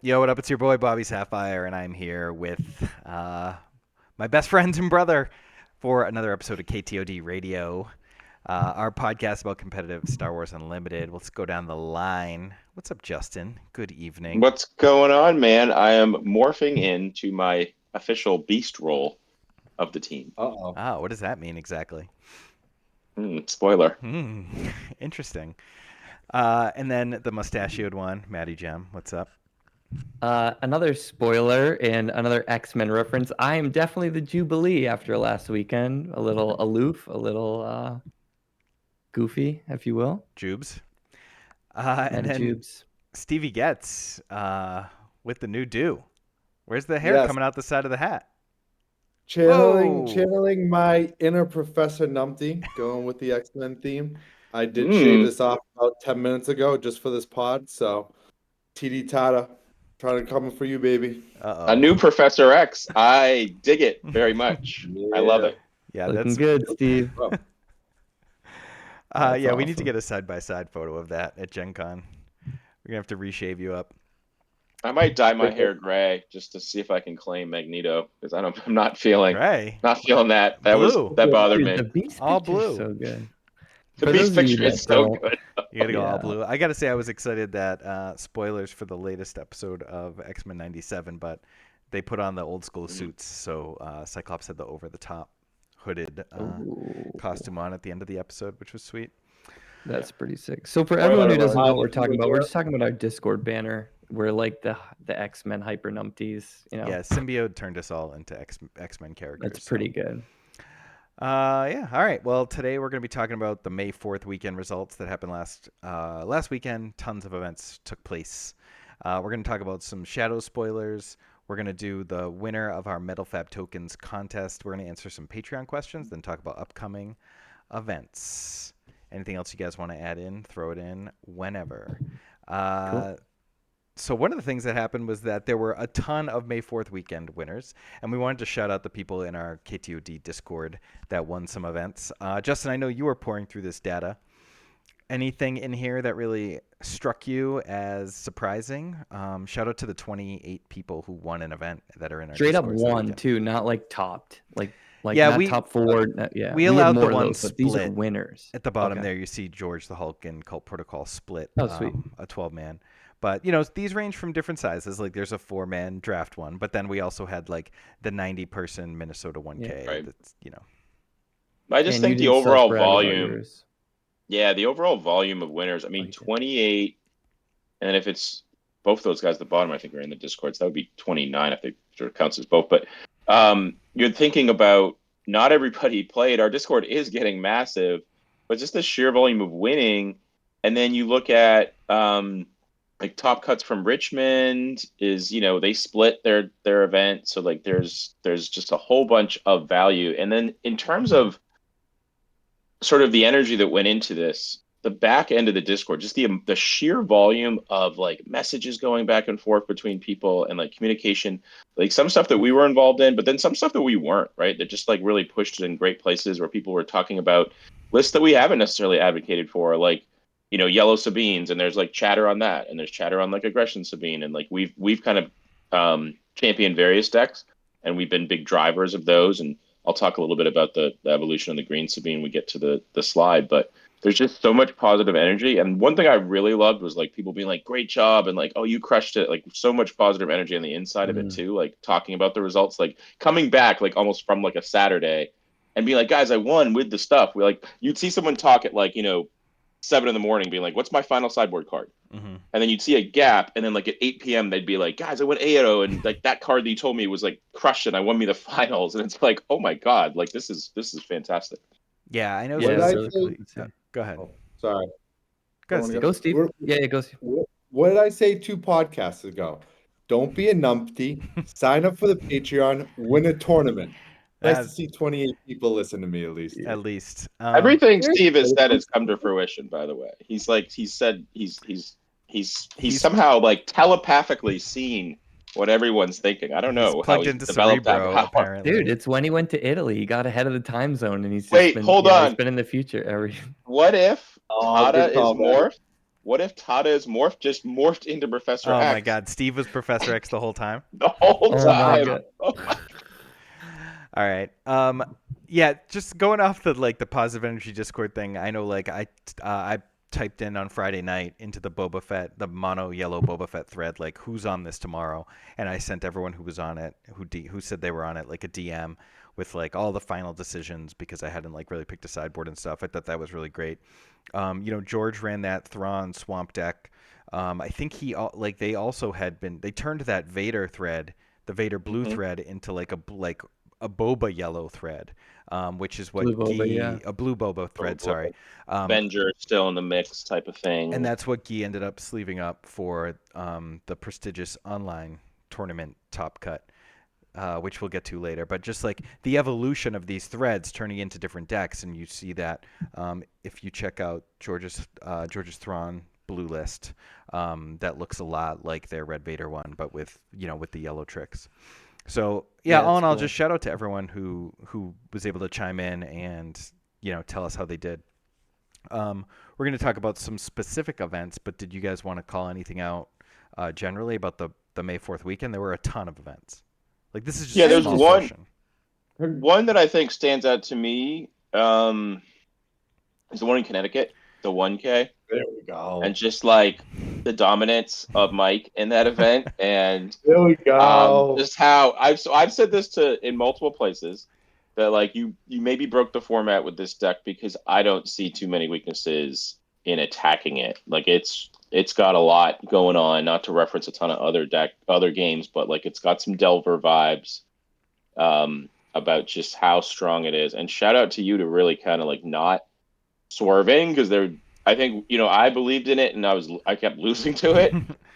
Yo, what up? It's your boy Bobby Sapphire, and I'm here with my best friend and brother for another episode of KTOD Radio, our podcast about competitive Star Wars Unlimited. Let's go down the line. What's up, Justin? Good evening. What's going on, man? I am morphing into my official beast role of the team. Uh-oh. Oh, what does that mean exactly? Spoiler. Interesting. And then the mustachioed one, Maddie Gem. What's up? Another spoiler and another X-Men reference. I am definitely the Jubilee after last weekend. A little aloof, a little goofy, if you will. Jubes. And then Jubes. Stevie Getz with the new do. Where's the hair coming out the side of the hat? Channeling my inner Professor Numpty, going with the X-Men theme. I did shave this off about 10 minutes ago just for this pod, so TD Tata, trying to come for you, baby. Uh-oh. A new Professor X. I dig it very much. I love it. Yeah, Looking that's good, Steve. yeah, we need to awesome. get a side-by-side photo of that at Gen Con. We're gonna have to reshave you up. I might dye my hair gray just to see if I can claim Magneto because I'm not feeling Gray. that. Blue. That bothered Dude, me. the Beast All picture's blue. so good. The For beast those of you picture that is so don't- good. You gotta go all Yeah. blue. I gotta say, I was excited that spoilers for the latest episode of X-Men '97, but they put on the old school suits, so Cyclops had the over-the-top hooded costume on at the end of the episode, which was sweet. That's pretty sick. So for everyone who doesn't know what we're talking about, we're just talking about our Discord banner. We're like the X-Men hyper numpties, you know. Yeah, Symbiote turned us all into X-Men characters. That's pretty good. Yeah. All right. Well, today we're going to be talking about the May 4th weekend results that happened last weekend. Tons of events took place. We're going to talk about some Shadow spoilers. We're going to do the winner of our Metal Fab Tokens contest. We're going to answer some Patreon questions, then talk about upcoming events. Anything else you guys want to add in? Throw it in whenever. Cool. So one of the things that happened was that there were a ton of May 4th weekend winners, and we wanted to shout out the people in our KTOD Discord that won some events. Justin, I know you were pouring through this data. Anything in here that really struck you as surprising? Shout out to the 28 people who won an event that are in our Straight up Discords that one, weekend. too, not like topped. Like Yeah, not we- top four. we had allowed the more of one those, but these are split. winners. At the bottom Okay. there, you see George the Hulk and Cult Protocol split. Oh, sweet. A 12-man. But, these range from different sizes. Like, there's a 4-man draft one. But then we also had, like, the 90-person Minnesota 1K. Yeah. Right. That's, I just And think you the didn't overall self-brag about volume. yours. Yeah, the overall volume of winners. I mean, you did. 28, and then if it's both those guys at the bottom, I think are in the Discord. So that would be 29 if they sort of counts as both. But you're thinking about not everybody played. Our Discord is getting massive, but just the sheer volume of winning. And then you look at like Top Cuts from Richmond is, they split their event. So like there's just a whole bunch of value. And then in terms of sort of the energy that went into this, the back end of the Discord, just the sheer volume of like messages going back and forth between people and like communication, like some stuff that we were involved in, but then some stuff that we weren't, right? That just like really pushed it in great places where people were talking about lists that we haven't necessarily advocated for, like, Yellow Sabines, and there's like chatter on that, and there's chatter on like Aggression Sabine, and like we've kind of championed various decks, and we've been big drivers of those, and I'll talk a little bit about the evolution of the Green Sabine when we get to the slide, but there's just so much positive energy. And one thing I really loved was like people being like, great job. And like, oh, you crushed it. Like so much positive energy on the inside of it too. Like talking about the results, like coming back, like almost from like a Saturday and being like, guys, I won with the stuff. We like, you'd see someone talk at like, 7 a.m. being like, what's my final sideboard card? Mm-hmm. And then you'd see a gap. And then like at 8 p.m. they'd be like, guys, I went 8-0. And like that card that you told me was like crushed and I won me the finals. And it's like, oh my God, like this is fantastic. Yeah, I know. Yeah, What did it's I really say? cool to see. Go ahead. Oh, sorry. Go ahead, Wanna Steve. Go, Steve. We're- Yeah, go, Steve. What did I say 2 podcasts ago? Don't be a numpty. Sign up for the Patreon. Win a tournament. Nice to see 28 people listen to me at least. At least. Everything Steve has said has come to fruition, by the way. He's said he's somehow like telepathically seen what everyone's thinking. I don't know how plugged he's into developed that Cerebro, power. apparently. Dude, it's when he went to Italy. He got ahead of the time zone, and he's just Wait, been, hold He's on. been in the future every. What if Oh, Tata good is call, man. morphed what if Tada is morphed into Professor Oh X my God, Steve was Professor X the whole time. the whole Oh my time? God. Oh my- All right. Yeah, just going off the positive energy Discord thing. I know I typed in on Friday night into the Boba Fett, the mono yellow Boba Fett thread, like who's on this tomorrow, and I sent everyone who was on it, who said they were on it, like a DM with like all the final decisions because I hadn't like really picked a sideboard and stuff. I thought that was really great. George ran that Thrawn swamp deck. I think they also they turned that Vader thread, the Vader blue thread, into like a Boba yellow thread, which is what Blue Boba, yeah. a blue Boba thread. Sorry, Avenger still in the mix type of thing. and that's what Guy ended up sleeving up for the prestigious online tournament top cut. Which we'll get to later, but just like the evolution of these threads turning into different decks, and you see that if you check out George's Thrawn blue list, that looks a lot like their Red Vader one, but with the yellow tricks. So yeah, all in all, just shout out to everyone who was able to chime in and tell us how they did. We're going to talk about some specific events, but did you guys want to call anything out generally about the May 4th weekend? There were a ton of events. Like this is just a there's small portion. One that I think stands out to me is the one in Connecticut, the 1K. There we go. And just like the dominance of Mike in that event, and There we go. just how I've said this in multiple places that like you maybe broke the format with this deck because I don't see too many weaknesses in attacking it. Like it's got a lot going on. Not to reference a ton of other games, but like it's got some Delver vibes about just how strong it is. And shout out to you to really kind of like not swerving because I think I believed in it and I kept losing to it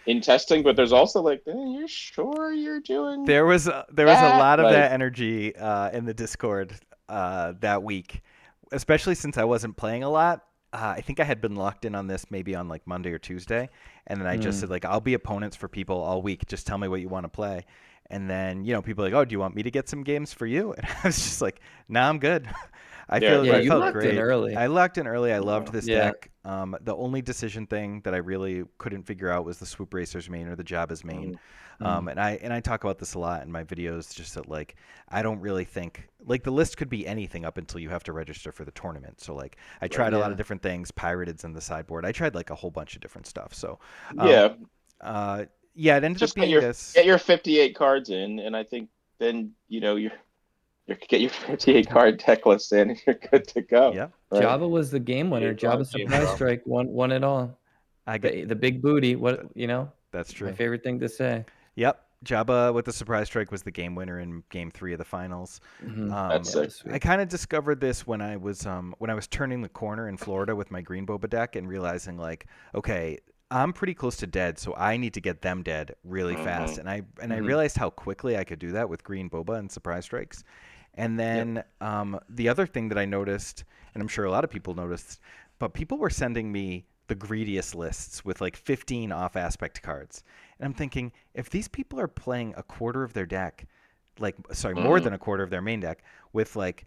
in testing. But there's also like, you're sure you're doing? There was a lot of that energy in the Discord that week, especially since I wasn't playing a lot. I think I had been locked in on this maybe on like Monday or Tuesday, and then I just said like I'll be opponents for people all week. Just tell me what you want to play, and then people are like, oh, do you want me to get some games for you? And I was just like, nah, I'm good. I felt locked great. in early. I locked in early. I loved this deck. The only decision thing that I really couldn't figure out was the Swoop Racers main or the Jabba's main. And I talk about this a lot in my videos, just that like I don't really think like the list could be anything up until you have to register for the tournament. So like I tried a lot of different things, Pirated's in the sideboard. I tried like a whole bunch of different stuff. So it ended just up being get your 58 cards in, and I think then you get your 58 card deck list in, and you're good to go. Yeah, right? Jabba was the game winner. Jabba Surprise Strike won it all. The big booty. That's true. My favorite thing to say. Yep. Jabba with the Surprise Strike was the game winner in Game 3 of the finals. That's sick. I kind of discovered this when I was turning the corner in Florida with my Green Boba deck and realizing like, okay, I'm pretty close to dead, so I need to get them dead really fast. And I realized how quickly I could do that with Green Boba and Surprise Strikes. And then the other thing that I noticed, and I'm sure a lot of people noticed, but people were sending me the greediest lists with like 15 off aspect cards. And I'm thinking, if these people are playing a quarter of their deck, more than a quarter of their main deck, with like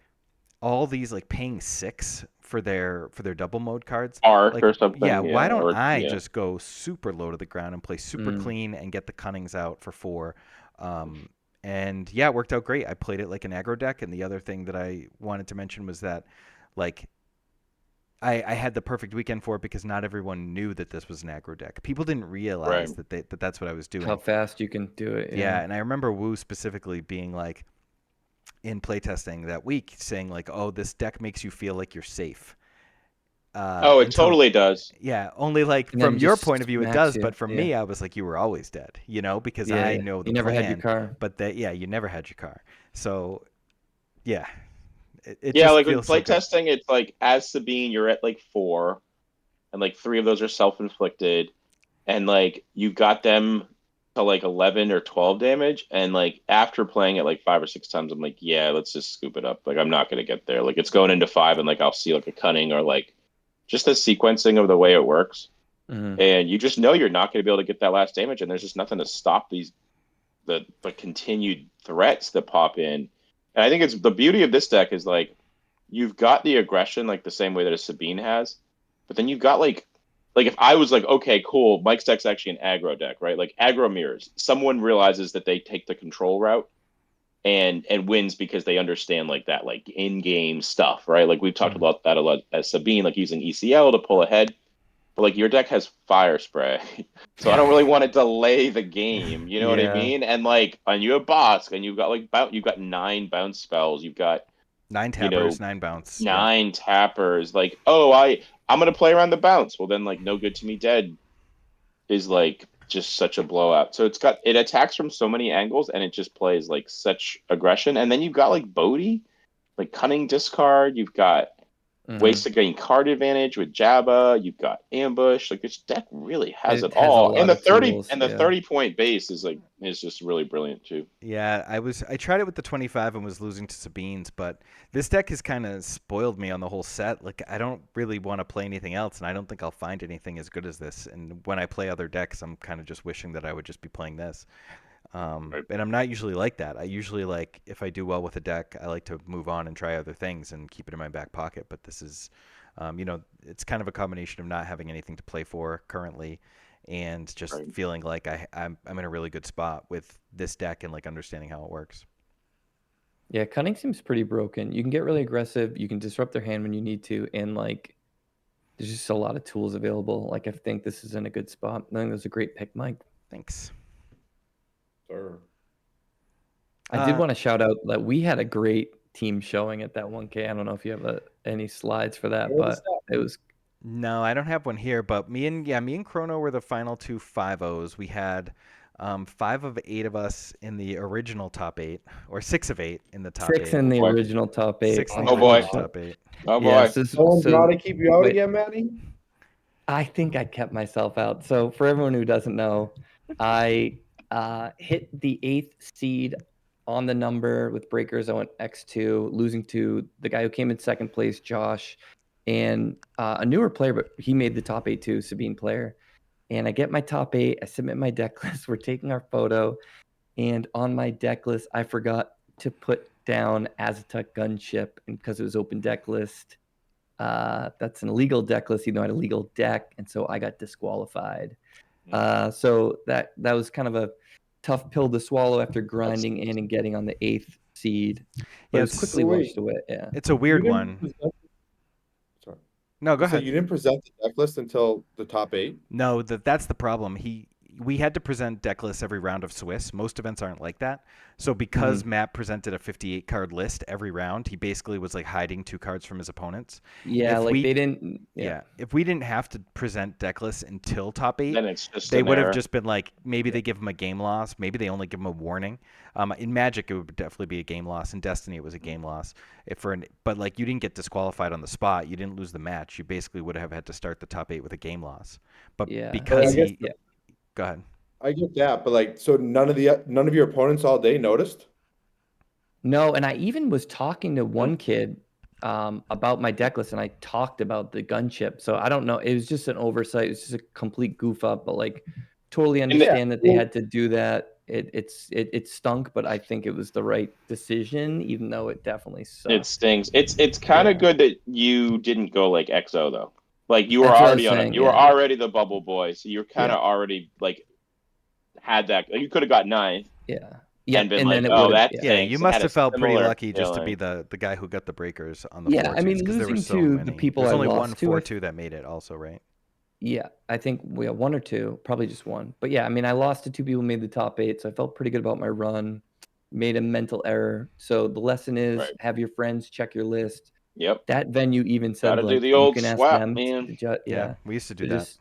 all these like paying 6 for their double mode cards, Arc or something. Yeah, why don't I just go super low to the ground and play super clean and get the Cunnings out for 4? And yeah, it worked out great. I played it like an aggro deck, and the other thing that I wanted to mention was that like I had the perfect weekend for it because not everyone knew that this was an aggro deck. People didn't realize that that's what I was doing. How fast you can do it. Yeah, and I remember Wu specifically being like in playtesting that week saying like, oh, this deck makes you feel like you're safe. It totally does. Yeah, only like from your point of view it does, but from me I was like, you were always dead, because I know the you never plan, had your car. But you never had your car. So yeah. It like with playtesting, it's like as Sabine, you're at like 4, and like 3 of those are self-inflicted, and like you got them to like 11 or 12 damage, and like after playing it like 5 or 6 times, I'm like, yeah, let's just scoop it up. Like I'm not gonna get there. Like it's going into 5, and like I'll see like a Cunning or like just the sequencing of the way it works, and you just know you're not gonna be able to get that last damage, and there's just nothing to stop the continued threats that pop in. And I think it's the beauty of this deck is like you've got the aggression like the same way that a Sabine has, but then you've got like like if I was like, okay, cool, Mike's deck's actually an aggro deck, right? Like aggro mirrors. Someone realizes that they take the control route and wins because they understand like that, like in-game stuff, right? Like we've talked about that a lot as Sabine, like using ECL to pull ahead. But like your deck has fire spray, so I don't really want to delay the game. You know what I Yeah. mean? And like, and you have Bosk, and you've got like you've got 9 bounce spells. You've got 9 you know tappers, 9 bounce. Yep. 9 tappers. Like, oh, I'm gonna play around the bounce. Well, then like No Good to Me Dead is like just such a blowout. So it attacks from so many angles, and it just plays like such aggression. And then you've got like Bodhi, like Cunning Discard. You've got ways to gain card advantage with Jabba. You've got ambush. Like this deck really has it It has a all. lot And the of tools, 30-point base is just really brilliant too. Yeah, I tried it with the 25 and was losing to Sabine's, but this deck has kind of spoiled me on the whole set. Like I don't really want to play anything else, and I don't think I'll find anything as good as this. And when I play other decks, I'm kind of just wishing that I would just be playing this. Right. And I'm not usually like that. I usually like if I do well with a deck, I like to move on and try other things and keep it in my back pocket. But this is, it's kind of a combination of not having anything to play for currently, and just Right. feeling like I'm in a really good spot with this deck and like understanding how it works. Yeah, Cunning seems pretty broken. You can get really aggressive. You can disrupt their hand when you need to, and like, there's just a lot of tools available. Like, I think this is in a good spot. I think that's a great pick, Mike. Thanks. Sure. I did want to shout out that we had a great team showing at that 1K. I don't know if you have any slides for that, but it was. No, I don't have one here, but me and Chrono were the final 2 5-0s. We had 5 of 8 of us in the original top 8, or 6 of 8 in the top 8. 6 in the original top 8. 6 in the Oh, boy. original top 8. Oh boy. Yeah, Someone got to keep you out wait. again, Manny? I think I kept myself out. So for everyone who doesn't know, I hit the 8th seed on the number with breakers. I went X2, losing to the guy who came in second place, Josh, and a newer player, but he made the top 8 too, Sabine player. And I get my top 8. I submit my deck list. We're taking our photo. And on my deck list, I forgot to put down Aztec gunship, and because it was open deck list. That's an illegal deck list, even though I had a legal deck, and so I got disqualified. So that was kind of a tough pill to swallow after grinding in and getting on the 8th seed. But Yeah, it's quickly washed away. Yeah, it's a weird one. Sorry. No, go So ahead. you didn't present the deck list until the top 8? No, that's the problem. We had to present deck lists every round of Swiss. Most events aren't like that. So because Matt presented a 58 card list every round, he basically was like hiding 2 cards from his opponents. yeah, If like we- they didn't. Yeah. If we didn't have to present deck lists until top 8, Then it's just they an would have error. just been like, maybe they give him a game loss. Maybe they only give him a warning. In Magic, it would definitely be a game loss. In Destiny, it was a game loss. But like you didn't get disqualified on the spot. You didn't lose the match. You basically would have had to start the top 8 with a game loss. But Yeah. because I guess go ahead. I get that, but like, so none of your opponents all day noticed? No, and I even was talking to one kid about my deck list, and I talked about the gunship. So I don't know. It was just an oversight. It was just a complete goof up, but like totally understand that they had to do that. It stunk, but I think it was the right decision, even though it definitely sucked. It stings. It's kind of good that you didn't go like XO though. Like you were That's what I already was on saying, you were yeah. already the bubble boy, so you're kind of already like had that. Like, you could have got 9th. Yeah. Yeah, And been and like, then it oh, would've- that Yeah, stinks. you It must had a have felt pretty similar lucky just to be feeling. the guy who got the breakers on the Yeah, 4-2s, I mean, because there were losing so to many. the people There's I only one lost to, 4-2 that made it also, right? Yeah, I think we have 1 or 2, probably just 1. But yeah, I mean, I lost to 2 people who made the top 8, so I felt pretty good about my run. Made a mental error. So the lesson is have your friends check your list. Yep. That venue even said, Gotta do like, the you old can ask swap, them man. to judge. Yeah, we used to do So that. just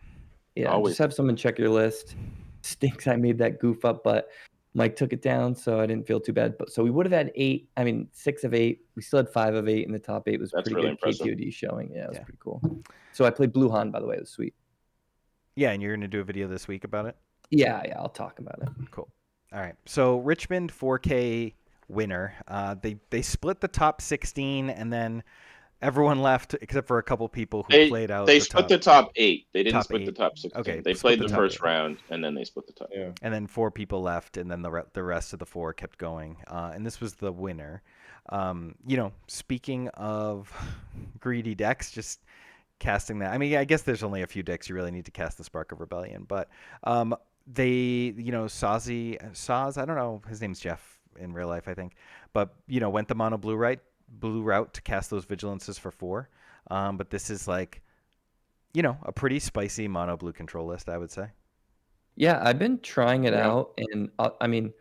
Always. have someone check your list. Stinks I made that goof up, but Mike took it down, so I didn't feel too bad. But so we would have had 6 of 8. We still had 5 of 8 in the top 8. It was That's pretty really good impressive. KTOD showing. Yeah, it was pretty cool. So I played Blue Han, by the way. It was sweet. Yeah, and you're going to do a video this week about it? Yeah, I'll talk about it. Cool. All right. So Richmond 4K winner. They split the top 16, and then everyone left except for a couple people who played out. They split the top 8. They didn't top split 8. the top 16. Okay, They split played the the top first 8. round, and then they split the top. Yeah. And then 4 people left, and then the rest of the 4 kept going. And this was the winner. Speaking of greedy decks, just casting that. I mean, I guess there's only a few decks you really need to cast the Spark of Rebellion, but they, Saz, I don't know, his name's Jeff in real life, I think, but went the mono blue route to cast those Vigilances for 4. But this is like, a pretty spicy mono blue control list, I would say. Yeah, I've been trying it out, and I mean,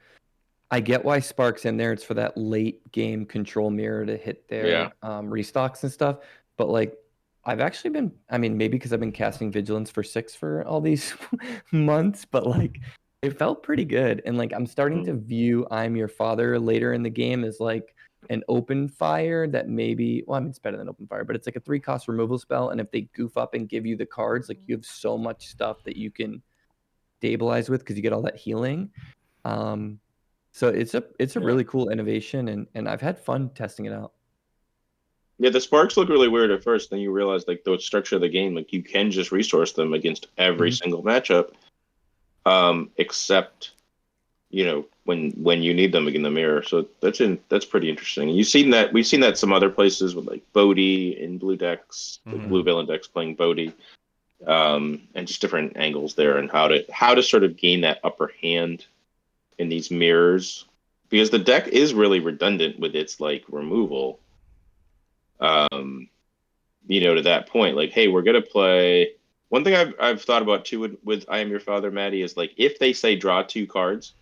I get why Spark's in there. It's for that late game control mirror to hit their restocks and stuff. But like, I've actually been, I mean, maybe because I've been casting Vigilance for 6 for all these months, but like, it felt pretty good. And like, I'm starting to view I'm Your Father later in the game as like an open fire that maybe, well, I mean, it's better than open fire, but it's like a 3-cost removal spell. And if they goof up and give you the cards, like you have so much stuff that you can stabilize with because you get all that healing. So it's a really cool innovation, and I've had fun testing it out. Yeah, the sparks look really weird at first. Then you realize like the structure of the game, like you can just resource them against every single matchup, except when you need them in the mirror. So that's pretty interesting. And we've seen that some other places with like Bodhi in blue decks, like blue villain decks playing Bodhi, and just different angles there and how to sort of gain that upper hand in these mirrors, because the deck is really redundant with its like removal. To that point, like, hey, we're gonna play. One thing I've thought about too with I Am Your Father, Maddie, is like if they say draw 2 cards,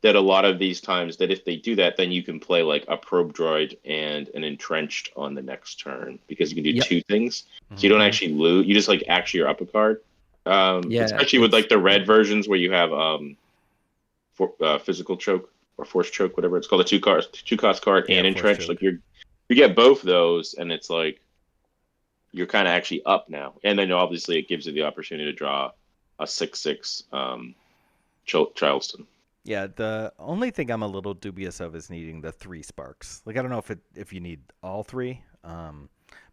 that a lot of these times that if they do that, then you can play like a Probe Droid and an Entrenched on the next turn, because you can do 2 things. So you don't actually lose. You just like actually are up a card. Especially with like the red versions where you have physical choke or force choke, whatever it's called, a 2-cost card and Entrenched. Like you get both those, and it's like you're kind of actually up now. And then obviously it gives you the opportunity to draw a 6/6 Charleston. Yeah, the only thing I'm a little dubious of is needing the 3 sparks. Like, I don't know if you need all 3,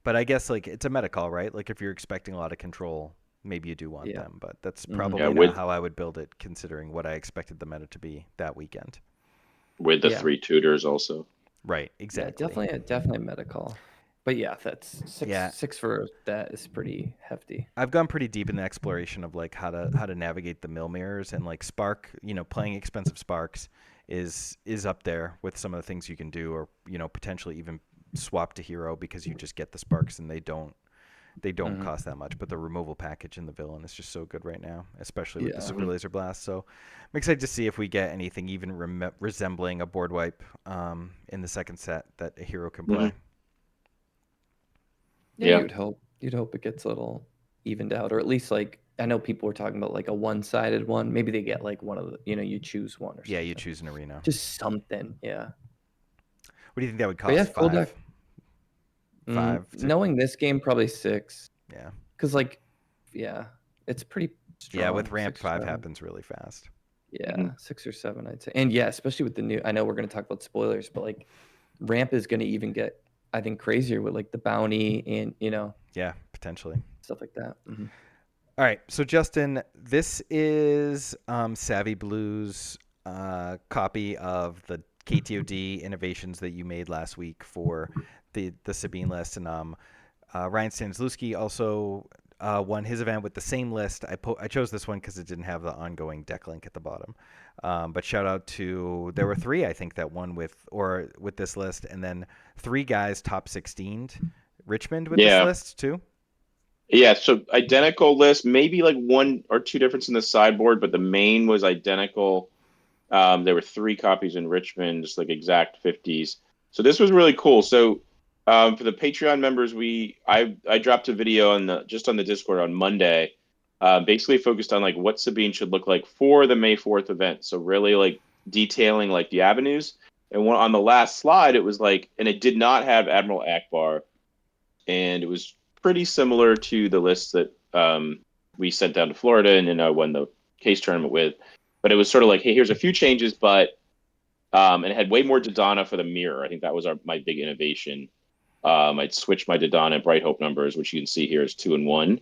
but I guess like it's a meta call, right? Like if you're expecting a lot of control, maybe you do want them, but that's probably not how I would build it, considering what I expected the meta to be that weekend. With the 3 tutors also. Right, exactly. Yeah, definitely a meta call. But yeah, that's 6 for that is pretty hefty. I've gone pretty deep in the exploration of like how to navigate the mill mirrors, and like Spark, playing expensive Sparks is up there with some of the things you can do, or potentially even swap to hero because you just get the Sparks and they don't cost that much. But the removal package in the villain is just so good right now, especially with the Super Laser Blast. So I'm excited to see if we get anything even resembling a board wipe in the second set that a hero can play. Yeah, you'd hope it gets a little evened out, or at least like I know people were talking about like a one-sided one. Maybe they get like one of the you choose one or something. Yeah, you choose an arena. Just something, yeah. What do you think that would cost? Yeah, 5? 5. Knowing this game, probably 6. Yeah. Because it's pretty strong. Yeah, with ramp 5 happens really fast. Yeah, 6 or 7, I'd say. And yeah, especially with the new. I know we're going to talk about spoilers, but like ramp is going to even get, I think, crazier with like the bounty and Yeah, potentially stuff like that. All right, so Justin, this is Savvy Blue's copy of the KTOD innovations that you made last week for the Sabine list, and Ryan Stanislavski also won his event with the same list. I chose this one because it didn't have the ongoing deck link at the bottom. But shout out to, there were 3 I think that won with this list, and then 3 guys top 16'd Richmond with this list too. Yeah, so identical list, maybe like 1 or 2 difference in the sideboard, but the main was identical. There were 3 copies in Richmond, just like exact 50s. So this was really cool. So for the Patreon members, I dropped a video on the Discord on Monday, basically focused on like what Sabine should look like for the May 4th event. So really like detailing like the avenues. And on the last slide, it was like, and it did not have Admiral Akbar, and it was pretty similar to the list that we sent down to Florida and I won the case tournament with. But it was sort of like, hey, here's a few changes, but and it had way more Dodonna for the mirror. I think that was my big innovation. I'd switched my Dodonna and Bright Hope numbers, which you can see here is 2 and 1.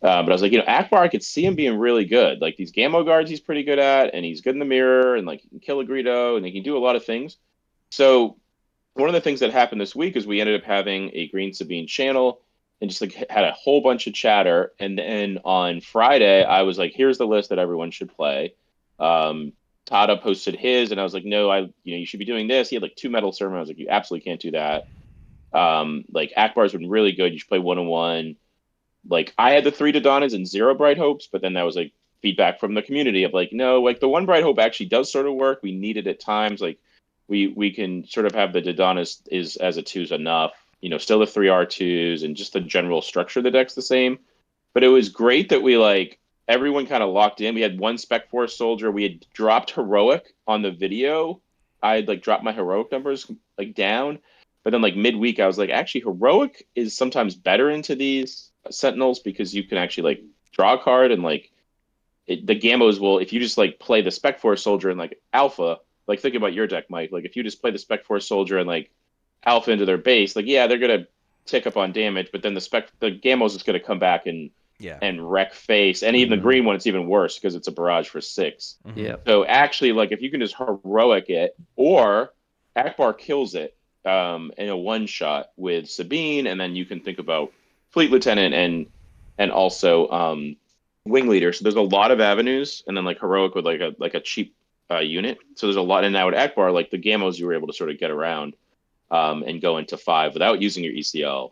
But I was like, Akbar, I could see him being really good. Like these Gamma guards he's pretty good at, and he's good in the mirror, and like he can kill a Greedo, and he can do a lot of things. So one of the things that happened this week is we ended up having a Green Sabine channel. and just like had a whole bunch of chatter. And then on Friday, I was like, here's the list that everyone should play. Tada posted his, and I was like, no, you should be doing this. He had like 2 Metal Sermon. I was like, you absolutely can't do that. Like Akbar's been really good. You should play 1-on-1. Like I had the 3 Dodanas and 0 Bright Hopes, but then that was like feedback from the community of like, no, like the 1 Bright Hope actually does sort of work. We need it at times. Like we can sort of have the Dodanas is as a 2's enough. Still the 3 R2s and just the general structure of the deck's the same. But it was great that we like everyone kind of locked in. We had 1 Spec Force soldier. We had dropped heroic on the video. I had like dropped my heroic numbers like down. But then like midweek, I was like, actually, heroic is sometimes better into these sentinels because you can actually like draw a card and like the gamos will, if you just like play the Spec Force soldier and like alpha, like think about your deck, Mike. Like if you just play the Spec Force soldier and like alpha into their base, like yeah, they're gonna tick up on damage, but then the gamos is gonna come back and Yeah. and wreck face, and even the green one, it's even worse because it's a barrage for 6. Yeah. So actually, like if you can just heroic it, or Akbar kills it in a 1-shot with Sabine, and then you can think about Fleet Lieutenant and also Wing Leader. So there's a lot of avenues, and then like heroic with like a cheap unit. So there's a lot, and now with Akbar, like the gamos, you were able to sort of get around and go into 5 without using your ECL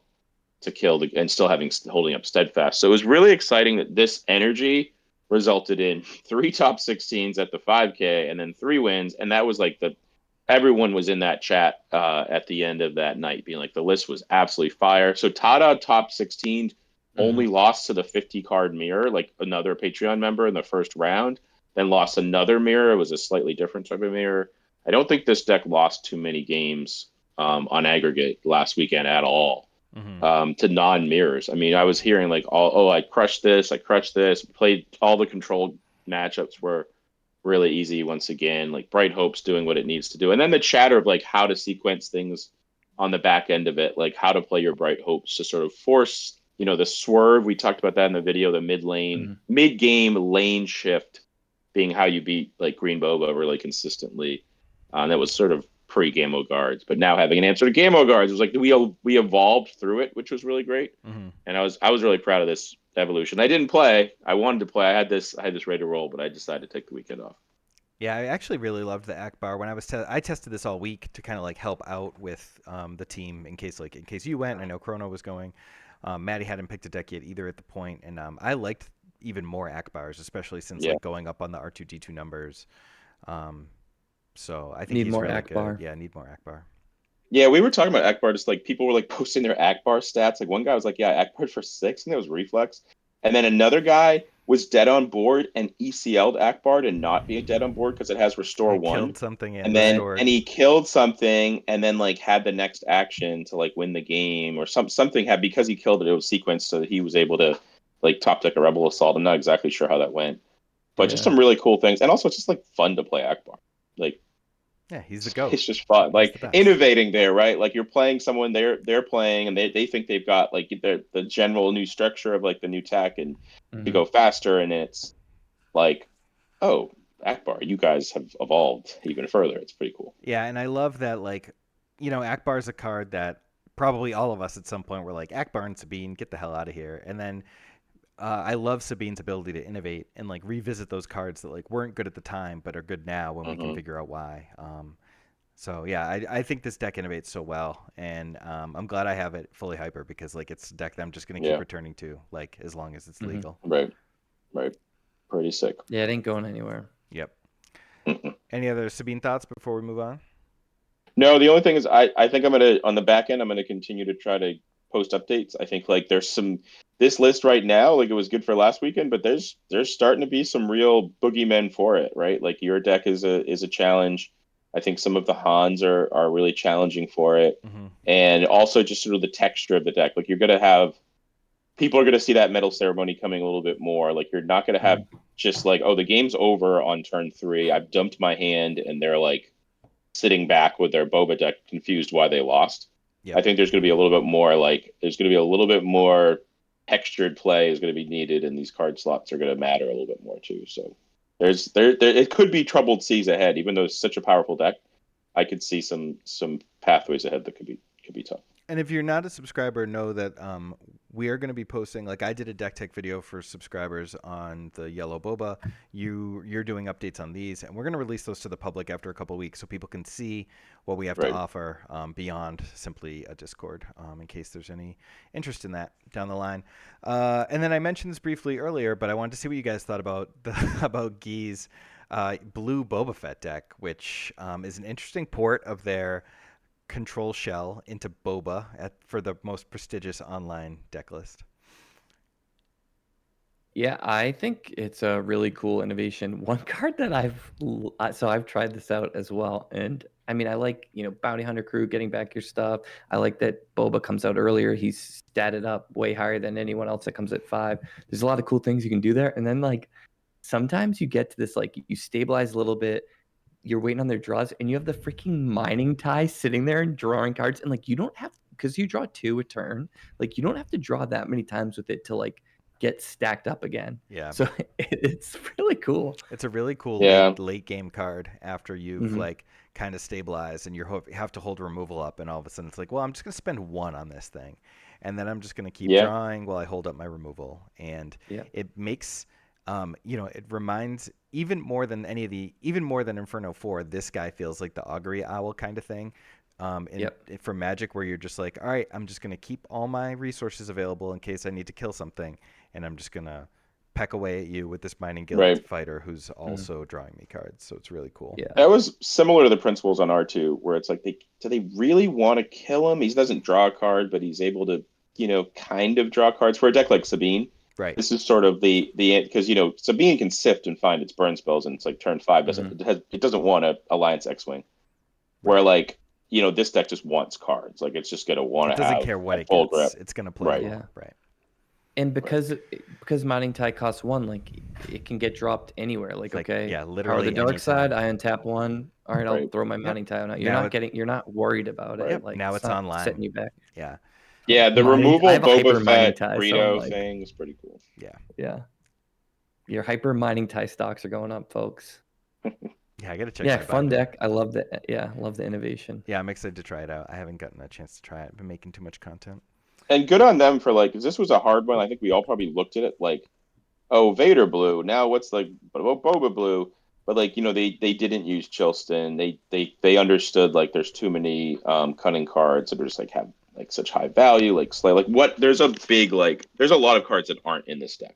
to kill and still holding up steadfast. So it was really exciting that this energy resulted in 3 top 16s at the 5K and then 3 wins, and that was like everyone was in that chat at the end of that night being like the list was absolutely fire. So Tada top 16 only lost to the 50 card mirror, like another Patreon member in the first round, then lost another mirror. It was a slightly different type of mirror. I don't think this deck lost too many games on aggregate last weekend at all. To non-mirrors. I mean, I was hearing like, I crushed this, played all the control matchups were really easy once again, like Bright Hope's doing what it needs to do. And then the chatter of like how to sequence things on the back end of it, like how to play your Bright Hopes to sort of force, the swerve. We talked about that in the video, the mid-game lane shift being how you beat like Green Boba really consistently. That was sort of pre-Gamo Guards, but now having an answer to Gamo Guards, it was like we evolved through it, which was really great. And I was really proud of this evolution. I didn't play. I wanted to play. I had this ready to roll, but I decided to take the weekend off. Yeah, I actually really loved the Akbar. When I tested this all week to kind of like help out with the team in case you went. I know Chrono was going. Maddie hadn't picked a deck yet either at the point, and I liked even more Akbars, especially since like going up on the R2D2 numbers. So I think Need he's more really Akbar. good. Yeah, need more Akbar. Yeah, we were talking about Akbar. Just like people were like posting their Akbar stats. Like one guy was like, "Yeah, Akbar for 6," and it was reflex. And then another guy was dead on board and ECL'd Akbar to not be dead on board because it has restore He 1. killed something and then restored. and he killed something and then like had the next action to like win the game or something had because he killed it. It was sequenced so that he was able to like top deck a rebel assault. I'm not exactly sure how that went, but just some really cool things. And also it's just like fun to play Akbar. Like. Yeah, he's the GOAT. It's just fun, like innovating there, right? Like you're playing someone they're playing, and they think they've got like the general new structure of like the new tech, and to go faster, and it's like, oh, Akbar, you guys have evolved even further. It's pretty cool. Yeah, and I love that like, Akbar's a card that probably all of us at some point were like, Akbar and Sabine, get the hell out of here. And then I love Sabine's ability to innovate and like revisit those cards that like weren't good at the time but are good now when we can figure out why. So yeah, I think this deck innovates so well, and I'm glad I have it fully hyper because like it's a deck that I'm just gonna keep returning to like as long as it's legal. Right, pretty sick. Yeah, it ain't going anywhere. Yep. Any other Sabine thoughts before we move on? No, the only thing is I think I'm gonna on the back end I'm gonna continue to try to post updates. I think like there's this list right now, like it was good for last weekend, but there's starting to be some real boogeymen for it, right? Like your deck is a challenge. I think some of the Hans are really challenging for it. And also just sort of the texture of the deck. Like you're gonna have people are gonna see that medal ceremony coming a little bit more. Like you're not gonna have just like, oh, the game's over on turn 3. I've dumped my hand and they're like sitting back with their Boba deck confused why they lost. Yep. I think there's going to be a little bit more textured play is going to be needed, and these card slots are going to matter a little bit more too. So it could be troubled seas ahead, even though it's such a powerful deck. I could see some pathways ahead that could be tough. And if you're not a subscriber, know that we are going to be posting, like I did a deck tech video for subscribers on the yellow boba. You're doing updates on these, and we're going to release those to the public after a couple of weeks so people can see what we have to offer beyond simply a Discord, in case there's any interest in that down the line. And then I mentioned this briefly earlier, but I wanted to see what you guys thought about about Guy's blue Boba Fett deck, which is an interesting port of their control shell into Boba for the most prestigious online deck list. Yeah, I think it's a really cool innovation. One card that I've tried this out as well, and I mean, I like, Bounty Hunter Crew, getting back your stuff. I like that Boba comes out earlier. He's statted up way higher than anyone else that comes at 5. There's a lot of cool things you can do there, and then like sometimes you get to this, like, you stabilize a little bit. You're waiting on their draws, and you have the freaking mining tie sitting there and drawing cards, and like you don't have, because you draw 2 a turn, like you don't have to draw that many times with it to like get stacked up again. Yeah. So it's really cool. It's a really cool late game card after you've like kind of stabilized and you have to hold removal up, and all of a sudden it's like, well, I'm just going to spend 1 on this thing, and then I'm just going to keep drawing while I hold up my removal, and it makes it reminds even more than Inferno 4, this guy feels like the Augury Owl kind of thing. For Magic, where you're just like, all right, I'm just going to keep all my resources available in case I need to kill something, and I'm just going to peck away at you with this Mining Guild fighter who's also drawing me cards. So it's really cool. Yeah, that was similar to the principles on R2, where it's like, do they really want to kill him? He doesn't draw a card, but he's able to, kind of draw cards for a deck like Sabine. Right. This is sort of the because Sabine can sift and find its burn spells, and it's like turn 5 it doesn't want a Alliance X-Wing, where like this deck just wants cards, like it's just gonna want to. It doesn't care what it gets. It's gonna play. Right. And because Mining Tie costs 1, like it can get dropped anywhere. Like okay, literally the dark side, I untap 1. All right, I'll throw my Mining Tie on. You're not worried about it. Like now it's online, setting you back. Yeah, the removal Boba Fett Greedo thing is pretty cool. Yeah. Your hyper Mining Tie stocks are going up, folks. Yeah, I gotta check. Yeah, fun deck. I love the love the innovation. Yeah, I'm excited to try it out. I haven't gotten a chance to try it. I've been making too much content. And good on them for like, because this was a hard one. I think we all probably looked at it like, oh, Vader blue. Now what's like Boba blue? But like, they didn't use Chilston. They understood like there's too many cunning cards that are just like have like such high value, like Slay. Like what? There's a lot of cards that aren't in this deck.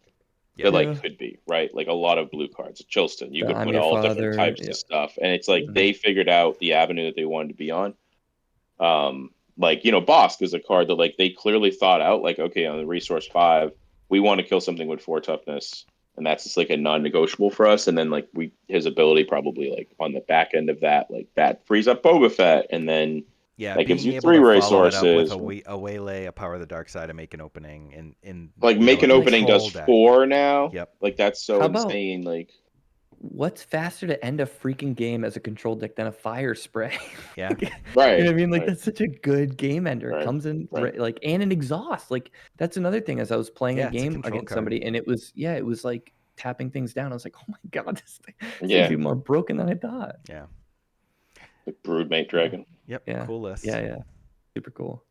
That like could be, right? Like a lot of blue cards. Chilston, you could put all different types of stuff, and it's like they figured out the avenue that they wanted to be on. Like Bosk is a card that like they clearly thought out. Like, okay, on the resource 5, we want to kill something with 4 toughness, and that's just like a non-negotiable for us. And then like his ability probably like on the back end of that, like that frees up Boba Fett, and then that gives you 3 resources. With a waylay, a power of the dark side, and make an opening. Make an opening does 4 now. Yep. Like that's so insane. Like, what's faster to end a freaking game as a control deck than a fire spray? Yeah. Right. You know what I mean? Like that's such a good game ender. Right. It comes in like, and an exhaust. Like that's another thing. As I was playing a game against somebody, and it was like tapping things down. I was like, oh my god, this thing is even more broken than I thought. Yeah. The Broodmate Dragon. Yep. Yeah. Cool list. Yeah. Super cool.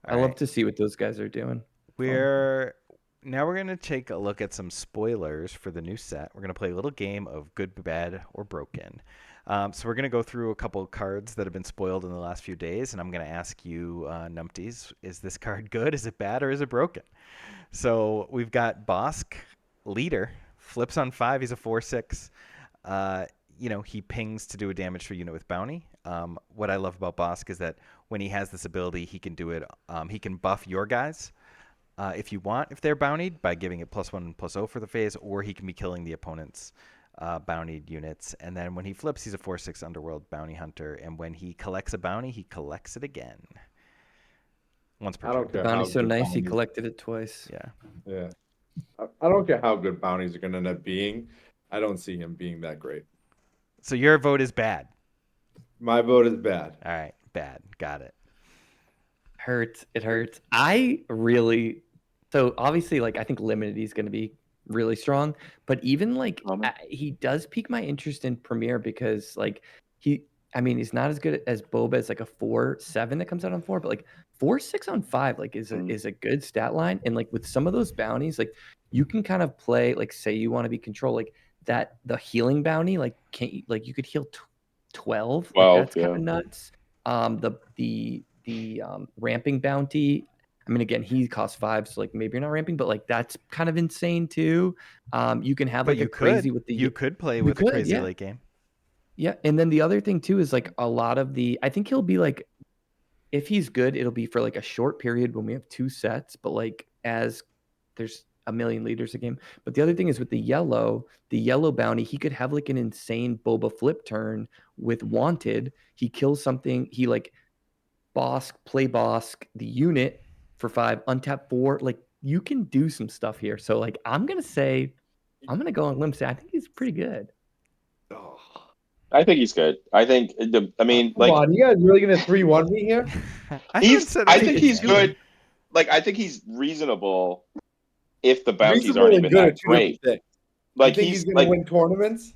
I love to see what those guys are doing. Now we're going to take a look at some spoilers for the new set. We're going to play a little game of good, bad, or broken. So we're going to go through a couple of cards that have been spoiled in the last few days, and I'm going to ask you, numpties, is this card good, is it bad, or is it broken? So we've got Bosk, leader, flips on 5, he's a 4/6. He pings to do a damage to a unit with bounty. What I love about Bosk is that when he has this ability, he can do it. He can buff your guys if you want, if they're bountied, by giving it +1/+0 for the phase, or he can be killing the opponent's bountied units. And then when he flips, he's a 4/6 Underworld bounty hunter. And when he collects a bounty, he collects it again. Once per turn. The bounty's so nice, he collected it twice. Yeah. I don't care how good bounties are going to end up being. I don't see him being that great. So your vote is bad. My vote is bad. All right, bad. Got it. It hurts. So obviously, like, I think limited is going to be really strong, but even like he does pique my interest in Premier because like I mean, he's not as good as Boba as like a 4-7 that comes out on 4, but like 4-6 on 5 like is a good stat line. And like with some of those bounties, like you can kind of play like, say you want to be control, like that the healing bounty, like you could heal 12, like 12, that's kind of nuts. The ramping bounty, I mean, again, he costs 5, so like maybe you're not ramping, but like that's kind of insane too. You can have But like a crazy with the you could play you with a could, crazy yeah. late game. Yeah, and then the other thing too is like a lot of I think he'll be like, if he's good, it'll be for like a short period when we have 2 sets, but like as there's a million leaders a game. But the other thing is with the yellow bounty, he could have like an insane Boba flip turn with Wanted. He kills something, he like play boss the unit for 5, untap 4. Like you can do some stuff here. So like I'm gonna go on limb say I think he's pretty good. Oh. I think he's good. I think I mean, Come on, you guys really gonna 3-1 me here? I haven't said I anything think he's yet. good. Like I think he's reasonable if the bounties Reasonable aren't and even good are that 2 different great. things. Like You think he's gonna like win tournaments?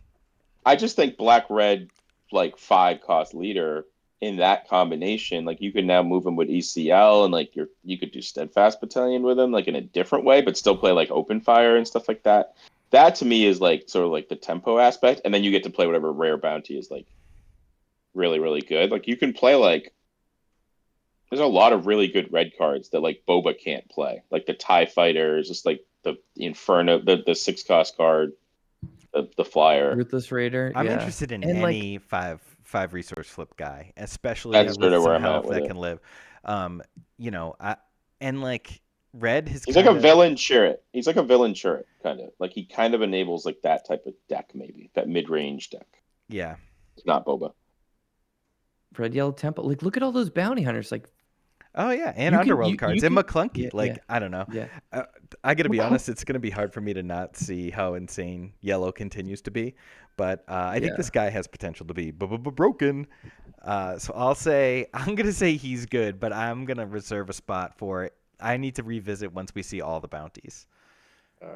I just think black red like 5 cost leader in that combination, like you could now move him with ECL and like you could do steadfast battalion with him like in a different way, but still play like open fire and stuff like that. That to me is like sort of like the tempo aspect, and then you get to play whatever rare bounty is like really, really good. Like you can play like there's a lot of really good red cards that like Boba can't play. Like the TIE fighters, just like the Inferno, the 6 cost card, the flyer. Ruthless Raider. I'm yeah. interested in And like any five resource flip guy, especially That's with sort of some where I'm at health with that it. can live. And like red has He's kind like a of villain Chirrut. He's like a villain Chirrut, kind of. Like he kind of enables like that type of deck, maybe that mid-range deck. yeah. It's not Boba. Red Yellow Temple. Like look at all those bounty hunters. Like Oh yeah, and you can underworld cards and McClunky. yeah, I don't know. yeah. I gotta be honest, it's gonna be hard for me to not see how insane yellow continues to be, but I think this guy has potential to be broken. So I'm gonna say he's good, but I'm gonna reserve a spot for it. I need to revisit once we see all the bounties.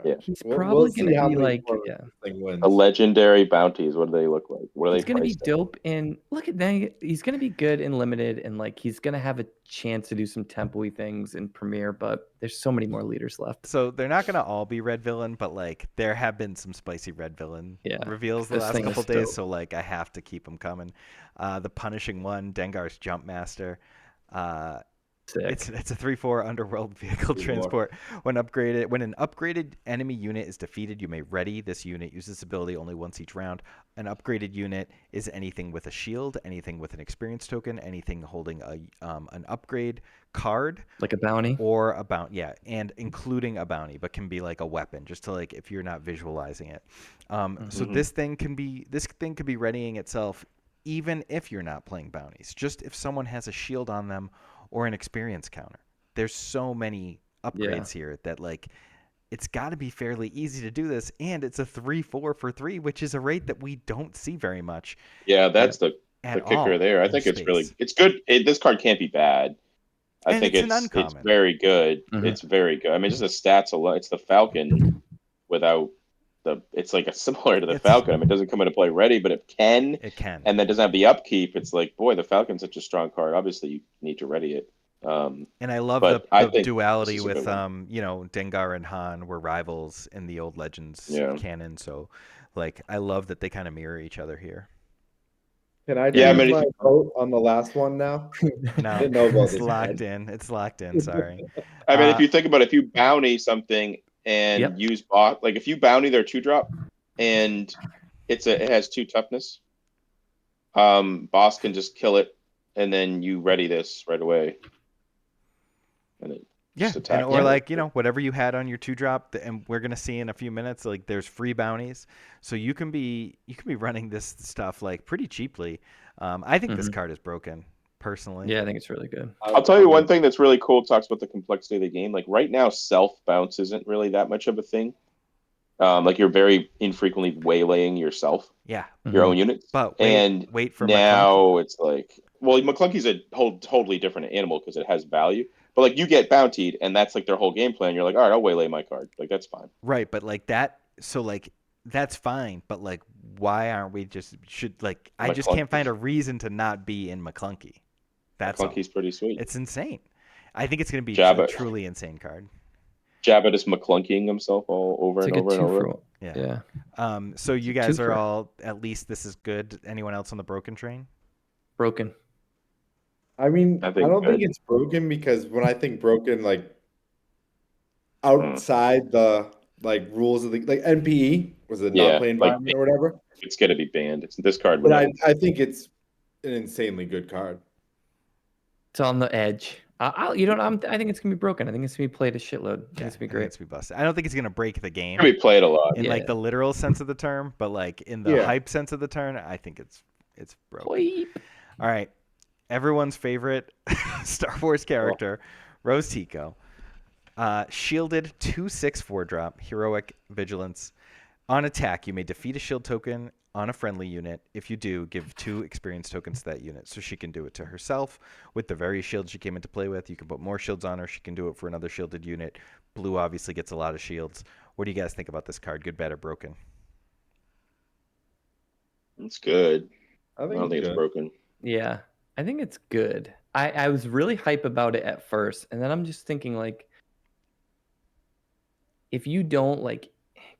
Yeah. He's We'll probably see gonna how be many like, tournaments yeah. this thing wins. The legendary bounties. What do they look like? What are He's they gonna be priced at? dope, and look at that. He's gonna be good in limited, and like he's gonna have a chance to do some tempo-y things in Premiere. But there's so many more leaders left. So they're not gonna all be red villain, but like there have been some spicy red villain reveals the This last thing is couple days. dope. So like I have to keep them coming. The punishing one, Dengar's jump master. Sick. It's a 3/4 underworld vehicle transport. When an upgraded enemy unit is defeated, you may ready this unit. Use this ability only once each round. An upgraded unit is anything with a shield, anything with an experience token, anything holding an upgrade card, Like a bounty. or a bounty. Yeah, and including a bounty, but can be like a weapon, just to like if you're not visualizing it. So this thing can be readying itself even if you're not playing bounties. Just if someone has a shield on them or an experience counter. There's so many upgrades here that like it's got to be fairly easy to do this, and it's a 3/4 for 3, which is a rate that we don't see very much. Yeah, that's the kicker there. I think it's good. This card can't be bad. I think it's very good. It's very good. I mean, just the stats alone. It's the Falcon without it's like a similar to the Falcon. I mean, it doesn't come into play ready, but it can. It can. And that doesn't have the upkeep. It's like, boy, the Falcon's such a strong card. Obviously, you need to ready it. And I love the duality with Dengar and Han were rivals in the old Legends canon. So, like, I love that they kind of mirror each other here. Can I change my vote on the last one now? No, I didn't know about it's locked in. It's locked in. Sorry. I mean, if you think about it, if you bounty something and use bot, like if you bounty their 2-drop and it has 2 toughness, boss can just kill it and then you ready this right away. And it or like whatever you had on your 2-drop, and we're gonna see in a few minutes. Like there's free bounties, so you can be running this stuff like pretty cheaply. I think this card is broken personally. Yeah, I think it's really good. I'll tell you one thing that's really cool. Talks about the complexity of the game. Like right now, self bounce isn't really that much of a thing. Like you're very infrequently waylaying yourself. Yeah, your own units. But wait for now McClunky. It's like, well, McClunky's a totally different animal because it has value. But like you get bountied, and that's like their whole game plan. You're like, all right, I'll waylay my card. Like that's fine. Right, but like that, so like that's fine. But like why aren't we I just can't find a reason to not be in McClunky. That's all. McClunky's pretty sweet. It's insane. I think it's going to be Jabba. a truly insane card. Jabba just McClunkying himself all over It's and like over a and 2 over. for 1. Yeah. So you guys Two are for- all, at least this is good. Anyone else on the broken train? Broken. I mean, I I think don't think good. it's broken because when I think broken, like outside the like rules of the like NPE was a not play environment or whatever. It's gonna be banned. It's this card. But I think it's an insanely good card. It's on the edge. I think it's gonna be broken. I think it's gonna be played a shitload. I think it's gonna be great. It's gonna be busted. I don't think it's gonna break the game It's gonna be played a lot. in like the literal sense of the term, but like in the hype sense of the term, I think it's broken. Weep. All right, everyone's favorite Star Wars character, Rose Tico. Shielded 2/6 4-drop, heroic vigilance. On attack, you may defeat a shield token on a friendly unit. If you do, give 2 experience tokens to that unit. So she can do it to herself with the very shield she came into play with. You can put more shields on her. She can do it for another shielded unit. Blue obviously gets a lot of shields. What do you guys think about this card? Good, bad, or broken? It's good. I I don't think it's broken. Yeah, I think it's good. I was really hype about it at first, and then I'm just thinking like, if you don't like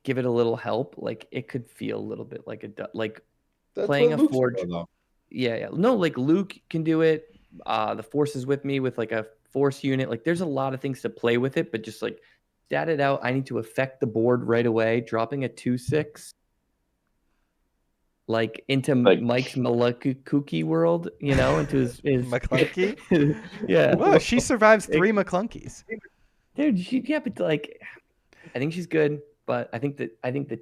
give it a little help, like it could feel a little bit like That's playing what a Luke's forge. for, though. Yeah. No, like Luke can do it. The Force is with me with like a Force unit. Like there's a lot of things to play with it, but just like stat it out. I need to affect the board right away. Dropping a 2/6 like into Mike's Malakuki world, into his McClunky? Yeah. Well, she survives 3 McClunkies. Dude, but like, I think she's good, but I think the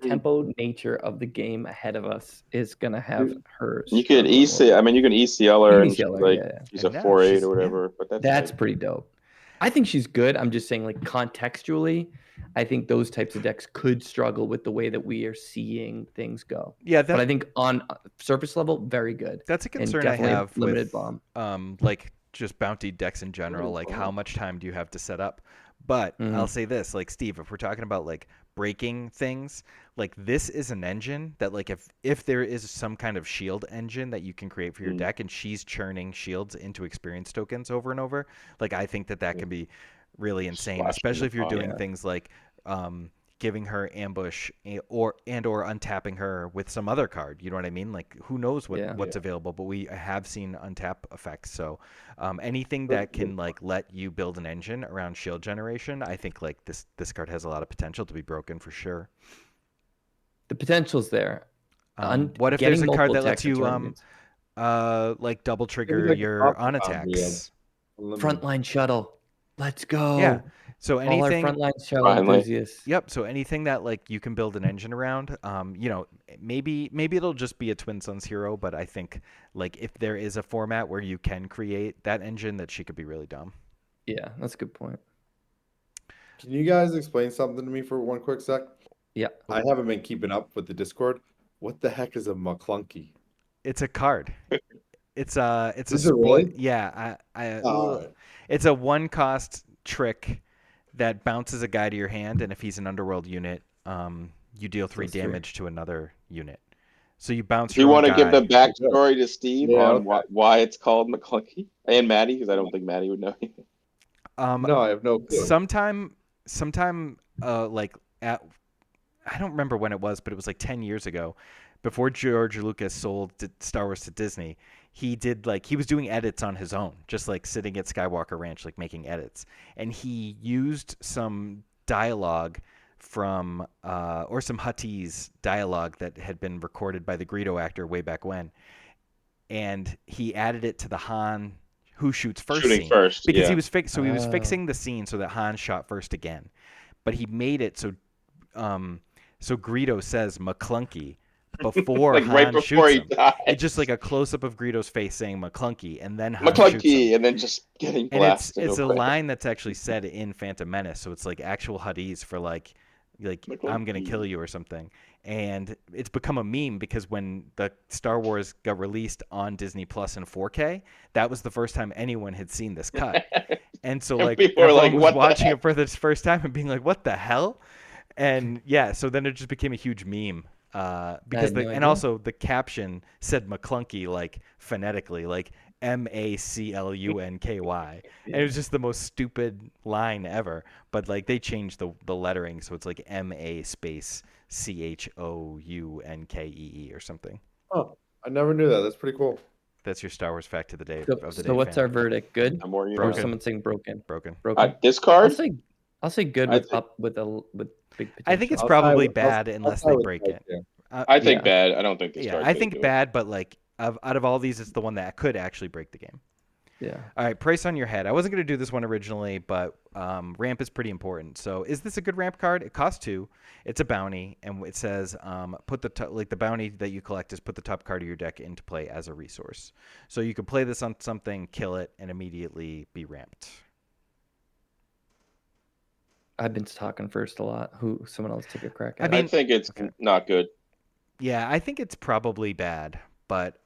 tempo nature of the game ahead of us is gonna have her. You could ECL her and she's a 4/8 or whatever. Yeah. But that's pretty dope. I think she's good. I'm just saying, like contextually, I think those types of decks could struggle with the way that we are seeing things go. Yeah, but I think on surface level, very good. That's a concern I have limited bomb. Like just bounty decks in general. Like how much time do you have to set up? But I'll say this, like Steve, if we're talking about like breaking things, like this is an engine that like if there is some kind of shield engine that you can create for your deck and she's churning shields into experience tokens over and over, like I think that can be really insane, especially if you're doing things like giving her ambush or untapping her with some other card. You know what I mean? Like who knows what's available, but we have seen untap effects. So anything that can like let you build an engine around shield generation, I think like this card has a lot of potential to be broken for sure. The potential's there. What if there's a card that lets you like double trigger your on attacks? Frontline shuttle. Let's go. Yeah. So anything all our frontline shuttle enthusiasts. Yep. So anything that like you can build an engine around, maybe it'll just be a Twin Suns hero, but I think like if there is a format where you can create that engine, that she could be really dumb. Yeah, that's a good point. Can you guys explain something to me for one quick sec? Yeah. I haven't been keeping up with the Discord. What the heck is a McClunky? It's a card. It's a really? Yeah. It's a 1-cost trick that bounces a guy to your hand, and if he's an underworld unit, you deal 3 damage to another unit. So you bounce. Do you want to give the backstory to Steve on why it's called McClunky and Maddie? Because I don't think Maddie would know. No, I have no clue. Sometime, like I don't remember when it was, but it was like 10 years ago, before George Lucas sold Star Wars to Disney. He was doing edits on his own, just like sitting at Skywalker Ranch, like making edits. And he used some dialogue from, or some Huttese dialogue that had been recorded by the Greedo actor way back when. And he added it to the Han who shoots first scene. Because he was fixing the scene so that Han shot first again. But he made it so Greedo says McClunky before like Han right before shoots he him. dies. It's just like a close up of Greedo's face saying McClunky, and then Han McClunky, shoots him. and then just getting and blasted. it's a line that's actually said in Phantom Menace, so it's like actual Huttese for like I'm gonna kill you or something. And it's become a meme because when the Star Wars got released on Disney Plus in 4K, that was the first time anyone had seen this cut. And so like people were like, was what watching it for the first time and being like, what the hell? And yeah, so then it just became a huge meme Because no and idea. also the caption said McClunky like phonetically, like MACLUNKY, and it was just the most stupid line ever. But like they changed the lettering, so it's like MA space CHOUNKEE or something. Oh, I never knew that. That's pretty cool. That's your Star Wars fact of the day. So what's our verdict? Good? The more you Or Broken. is someone saying broken? Broken. Broken. Discard. I'll say good I with think- with big potential. I think it's I'll probably side with- bad I'll unless side they with break that, it. yeah. I think Yeah. bad. I don't think this Yeah, card's I gonna think do it. bad, but like out of all these, it's the one that could actually break the game. Yeah. All right, price on your head. I wasn't going to do this one originally, but ramp is pretty important. So is this a good ramp card? It costs 2. It's a bounty, and it says put the bounty that you collect is put the top card of your deck into play as a resource. So you can play this on something, kill it, and immediately be ramped. I've been talking first a lot. Someone else take a crack I at mean- I think it's okay. not good. Yeah, I think it's probably bad, but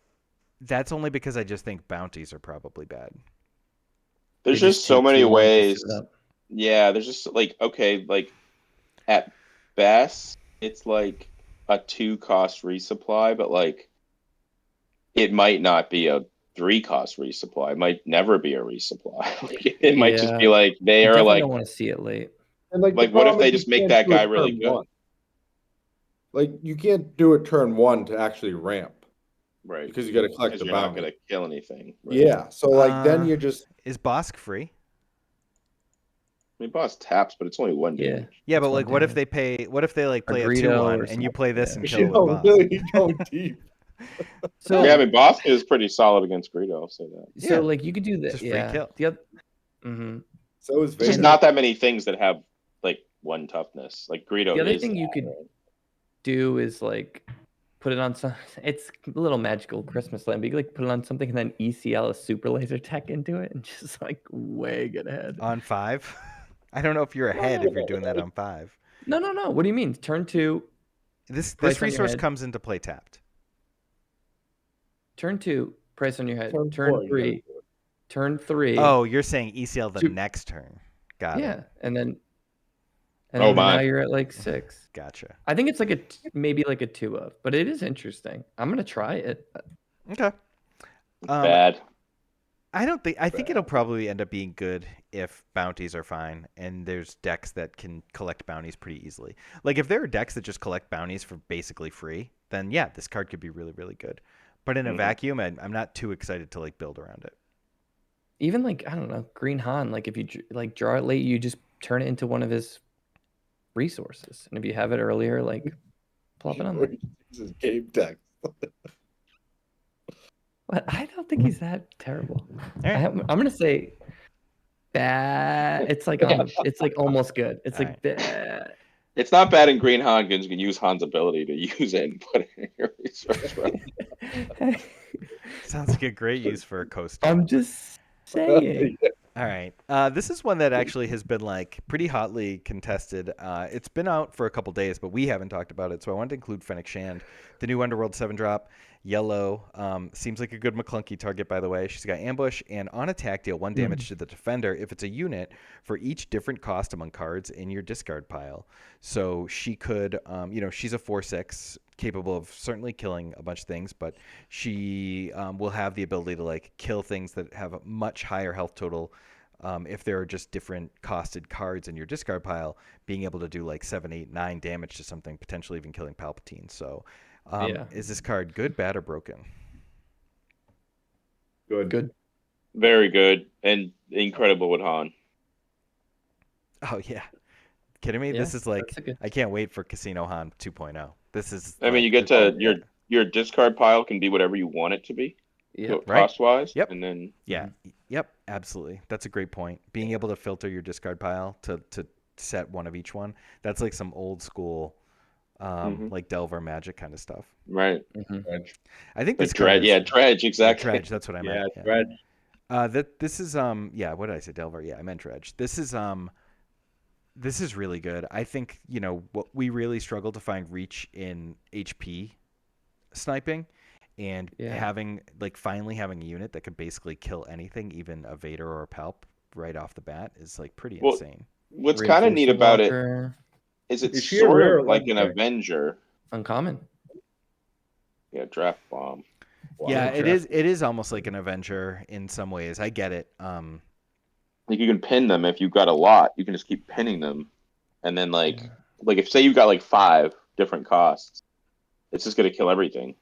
that's only because I just think bounties are probably bad. There's They just so take many too long to ways. set up. Yeah, there's just like okay, like at best it's like a 2-cost resupply, but like it might not be a 3-cost resupply. It might never be a resupply. It might just be Yeah. like they You are definitely like don't want to see it late. And like, the what if problem they is just you make can't that do a guy really turn good? one. Like you can't do a turn 1 to actually ramp Right. because you got to collect Because the you're not bounty. gonna kill anything. Right? Yeah, so like then Uh, you're just Is Bosk free? I mean boss taps, but it's only 1 Yeah. damage. Yeah, That's but like, one what if damage. they like play a Greedo 2/1 or and you something, play this yeah. and you kill with know Bosk? really go deep. So Yeah, I mean boss is pretty solid against Greedo, I'll say that. so Yeah. like you could do that. Just free Yeah. kill. The other. Mm-hmm. So is There's just Vader. not that many things that have like 1 toughness. Like Greedo The other is thing you that, could right? do is like put it on some. It's a little magical Christmas land, but you could, like put it on something and then ECL a super laser tech into it and just like way get ahead. On 5? I don't know if you're ahead if you're doing that on 5. No. What do you mean? Turn 2. This Price on your resource head. comes into play tapped. Turn 2. Price on your head. Turn Turn 4, you gotta 3. do it. Turn 3. Oh, you're saying ECL the Two- next turn. Got yeah, it. and then Oh, now my. you're at like 6. Gotcha. I think it's like maybe like a 2 of, but it is interesting. I'm gonna try it. Okay. Bad. I think it'll probably end up being good if bounties are fine and there's decks that can collect bounties pretty easily. Like if there are decks that just collect bounties for basically free, then yeah, this card could be really, really good. But in a vacuum, I'm not too excited to like build around it. Even like I don't know, Green Han. Like if you like draw it late, you just turn it into one of his resources, and if you have it earlier, like plop it on there. This is game tech. But I don't think he's that terrible. right. I'm gonna say bad. It's like it's like almost good. It's All like bad. It's not bad in Green Han because you can use Han's ability to use it and put it in your resource room. Sounds like a great use for a coaster. I'm just saying. All right. This is one that actually has been like pretty hotly contested. It's been out for a couple days, but we haven't talked about it. So I wanted to include Fennec Shand, the new Underworld 7-drop, yellow. Seems like a good McClunky target, by the way. She's got ambush and on attack deal 1 damage to the defender if it's a unit for each different cost among cards in your discard pile. So she could, she's a 4/6. Capable of certainly killing a bunch of things, but she will have the ability to like kill things that have a much higher health total if there are just different costed cards in your discard pile, being able to do like 7, 8, 9 damage to something, potentially even killing Palpatine. So is this card good, bad, or broken? Good. Very good and incredible with Han. Oh yeah, kidding me? Yeah, This is like that's a good- I can't wait for Casino Han 2.0. This is I mean, like, you get to your discard pile can be whatever you want it to be, Yeah. Right. cost wise. Yep. And then Yeah. Yep. Absolutely. That's a great point. Being able to filter your discard pile to set one of each one. That's like some old school, like Delver Magic kind of stuff. right. Dredge. I think The this card dredge, is, dredge, exactly. Dredge. That's what I Yeah, meant. Dredge. This is what did I say? Delver. Yeah, I meant Dredge. This is really good. I think what we really struggle to find reach in HP sniping. And finally having a unit that could basically kill anything, even a Vader or a Palp, right off the bat is like pretty insane. What's kind of neat Reinforcer about Walker. it is it's Is she a sort rare of or like an legendary? Avenger. Uncommon. Yeah, draft bomb. Wow. Yeah, Yeah, it is almost like an Avenger in some ways. I get it. Like you can pin them if you've got a lot. You can just keep pinning them, and then like if say you've got like 5 different costs, it's just gonna kill everything.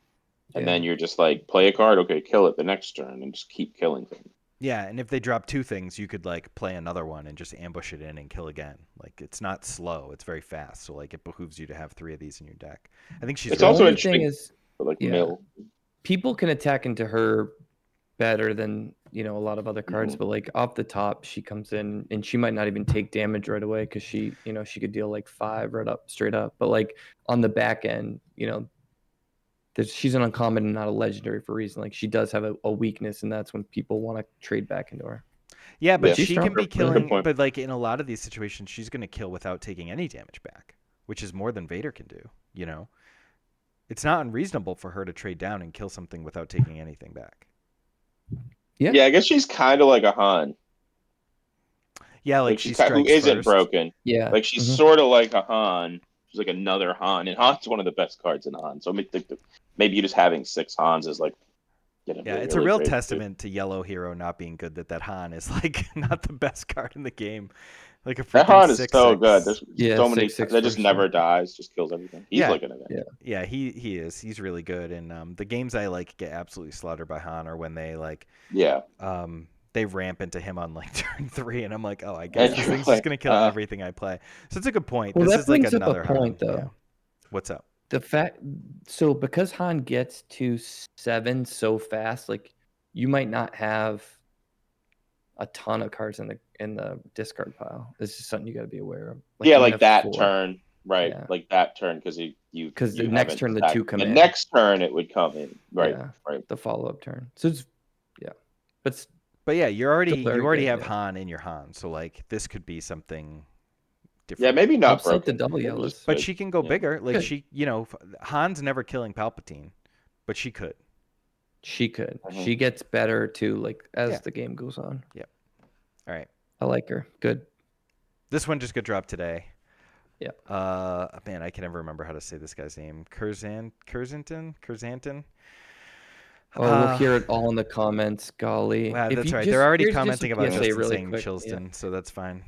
And then you're just like play a card, okay, kill it the next turn, and just keep killing things. Yeah, and if they drop 2 things, you could like play another one and just ambush it in and kill again. Like it's not slow; it's very fast. So like it behooves you to have 3 of these in your deck. I think she's It's The really also only good. thing interesting is, for like yeah. mill. people can attack into her better than a lot of other cards, Mhm. but like off the top, she comes in and she might not even take damage right away because she could deal like 5 right up straight up. But like on the back end, she's an uncommon and not a legendary for a reason. Like she does have a weakness, and that's when people want to trade back into her. Yeah, but Yeah. she She's can strong. be Good killing. point. But like in a lot of these situations, she's going to kill without taking any damage back, which is more than Vader can do. It's not unreasonable for her to trade down and kill something without taking anything back. Yeah. Yeah, I guess she's kind of like a Han. Yeah, like She's she who strikes isn't first. broken. Yeah. Like she's Mhm. sort of like a Han. She's like another Han, and Han's one of the best cards in Han. So maybe you just having 6 Hans is like getting Yeah, really, it's a really real great, too. testament to Yellow Hero not being good that Han is like not the best card in the game. Like a That freaking Han is 6/6. so good. There's Yeah, so many 6/6 that just first, never yeah. dies, just kills everything. He's Yeah. like an event. Yeah, he is. He's really good. And the games I like get absolutely slaughtered by Han are when they like Yeah. they ramp into him on like turn 3, and I'm like, oh, I guess And this you're thing's just like, gonna kill everything I play. So it's a good point. Well, This that is like brings up a another point, Han. though. Yeah. What's up? The fact, so because Han gets to 7 so fast, like you might not have a ton of cards in the discard pile. This is something you got to be aware of. yeah, you might like have that 4. turn, right? Yeah. Like that turn because Because the you next haven't turn the attacked. 2 come The in. next turn it would come in, right? Yeah. Right. The follow up turn. So it's but But yeah, you already Still very good, have yeah. Han in your Han, so like this could be something Yeah, different. maybe not helps out the broken. double Maybe yellows. just But good. she can go Yeah. bigger. Like Good. she, Han's never killing Palpatine, but she could. She could. Mhm. She gets better too, like as Yeah. the game goes on. All right. I like her. Good. This one just got dropped today. Yeah. Man, I can never remember how to say this guy's name. Curzanton. Oh, we'll hear it all in the comments. Golly. Wow, If that's you right. just- They're already here's just a commenting about PSA Justin really saying quick. Chilston, so that's fine.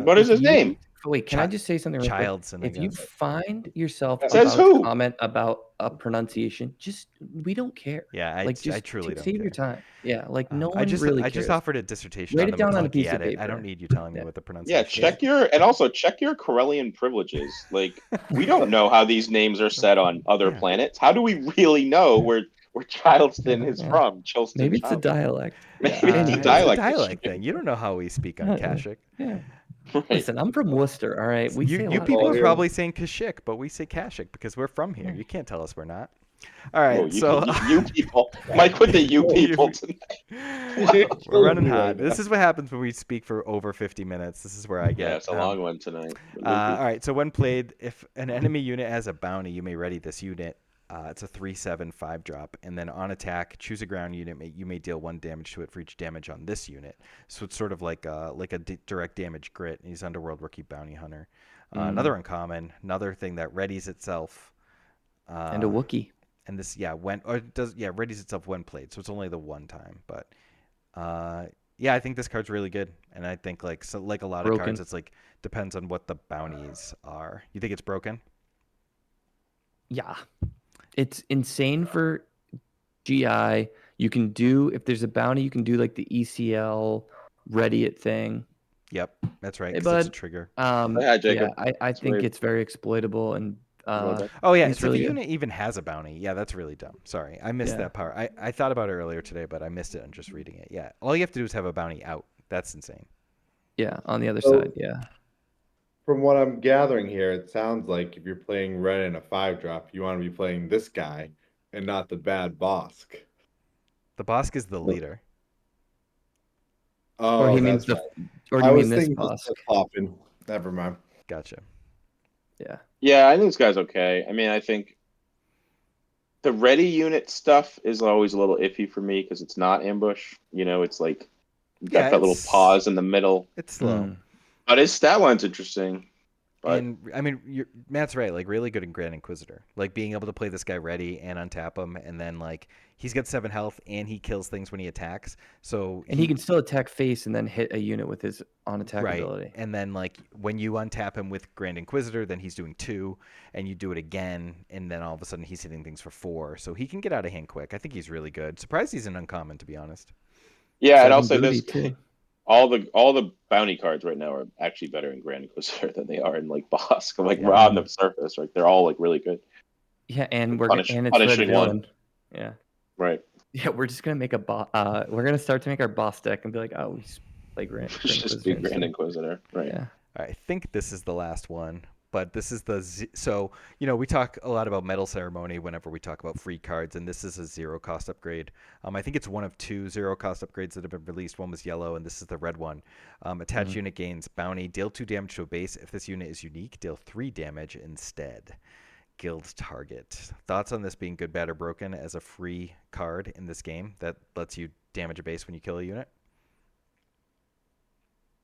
What is his name? Wait, can I just say something real quick? Childson, I If you guess. find yourself Says about who? to comment about a pronunciation, we don't care. Yeah, I Just truly don't save care. your time. Yeah, like no I one just really I cares. just offered a dissertation Write on it the down on a McClunky piece of edit. I paper. don't need you telling me Yeah. what the Yeah, pronunciation is. check your Corellian privileges. Like we don't know how these names are said on other Yeah. planets. How do we really know where Childston is Yeah. from? Chilston. Maybe it's a Childston. dialect. Maybe Yeah, it's a It's a dialect dialect issue. thing. You don't know how we speak on Yeah. Kashyyyk. Yeah. Right. Listen, I'm from Worcester. All right, we say a You lot people of are yeah. probably saying Kashyyyk, but we say Kashyyyk because we're from here. Yeah. You can't tell us we're not. All right, Whoa, so you people, Mike with the you people tonight. we're running me hot. right This is what happens when we speak for over 50 minutes. This is where I get. Yeah, it's a long one tonight. All right, so when played, if an enemy unit has a bounty, you may ready this unit. It's a 3/7 5-drop, and then on attack, choose a ground unit. You may deal 1 damage to it for each damage on this unit. So it's sort of like a direct damage grit. And he's Underworld Rookie Bounty Hunter. Another uncommon, another thing that readies itself. and a Wookiee. And this, readies itself when played. So it's only the one time, but I think this card's really good, and I think like a lot of cards, it's like depends on what the bounties are. You think it's broken? Yeah, it's insane for GI. You can do, if there's a bounty, you can do like the ECL ready it thing. Yep, that's right. Hey, 'Cause it's a bud. trigger. Hi, Jacob. I think great. it's very exploitable, and Oh yeah, he's so if really a good. unit even has a bounty, yeah, that's really dumb. Sorry, I missed Yeah. that part. I thought about it earlier today, but I missed it on just reading it. Yeah, all you have to do is have a bounty out. That's insane. Yeah, on the other So- side, yeah. From what I'm gathering here, it sounds like if you're playing red in a 5-drop, you want to be playing this guy and not the bad Bosk. The Bosk is the leader. Oh, Or he means that's the, right. or do I you was mean this thinking Bosk? just popping. Never mind. Gotcha. Yeah. Yeah, I think this guy's okay. I mean, I think the ready unit stuff is always a little iffy for me because it's not ambush. It's like you got Yeah, that little it's- pause in the middle. It's slow. Mm. But his stat line's interesting. But And I mean, Matt's right. Like, really good in Grand Inquisitor. Like, being able to play this guy ready and untap him, and then like he's got 7 health and he kills things when he attacks. So And he can still attack face and then hit a unit with his on attack right. ability. And then like when you untap him with Grand Inquisitor, then he's doing 2, and you do it again, and then all of a sudden he's hitting things for 4. So he can get out of hand quick. I think he's really good. Surprised he's an uncommon, to be honest. yeah, and I'll 7 say this: booty too. all the bounty cards right now are actually better in Grand Inquisitor than they are in like Bosk. Like Yeah. on the surface, right? They're all like really good. Yeah, and and it's red punishing villain. one. Yeah. Right. Yeah, we're just gonna make we're gonna start to make our boss deck and be like, oh, we play Grand Just be Inquisitor Grand instead. Inquisitor. Right. Yeah. All right, I think this is the last one, but this is so we talk a lot about Medal Ceremony whenever we talk about free cards, and this is a 0-cost upgrade. I think it's one of 2 0-cost upgrades that have been released. One was yellow, and this is the red one. Attached unit gains bounty, deal 2 damage to a base. If this unit is unique, deal 3 damage instead. Guild target. Thoughts on this being good, bad, or broken as a free card in this game that lets you damage a base when you kill a unit?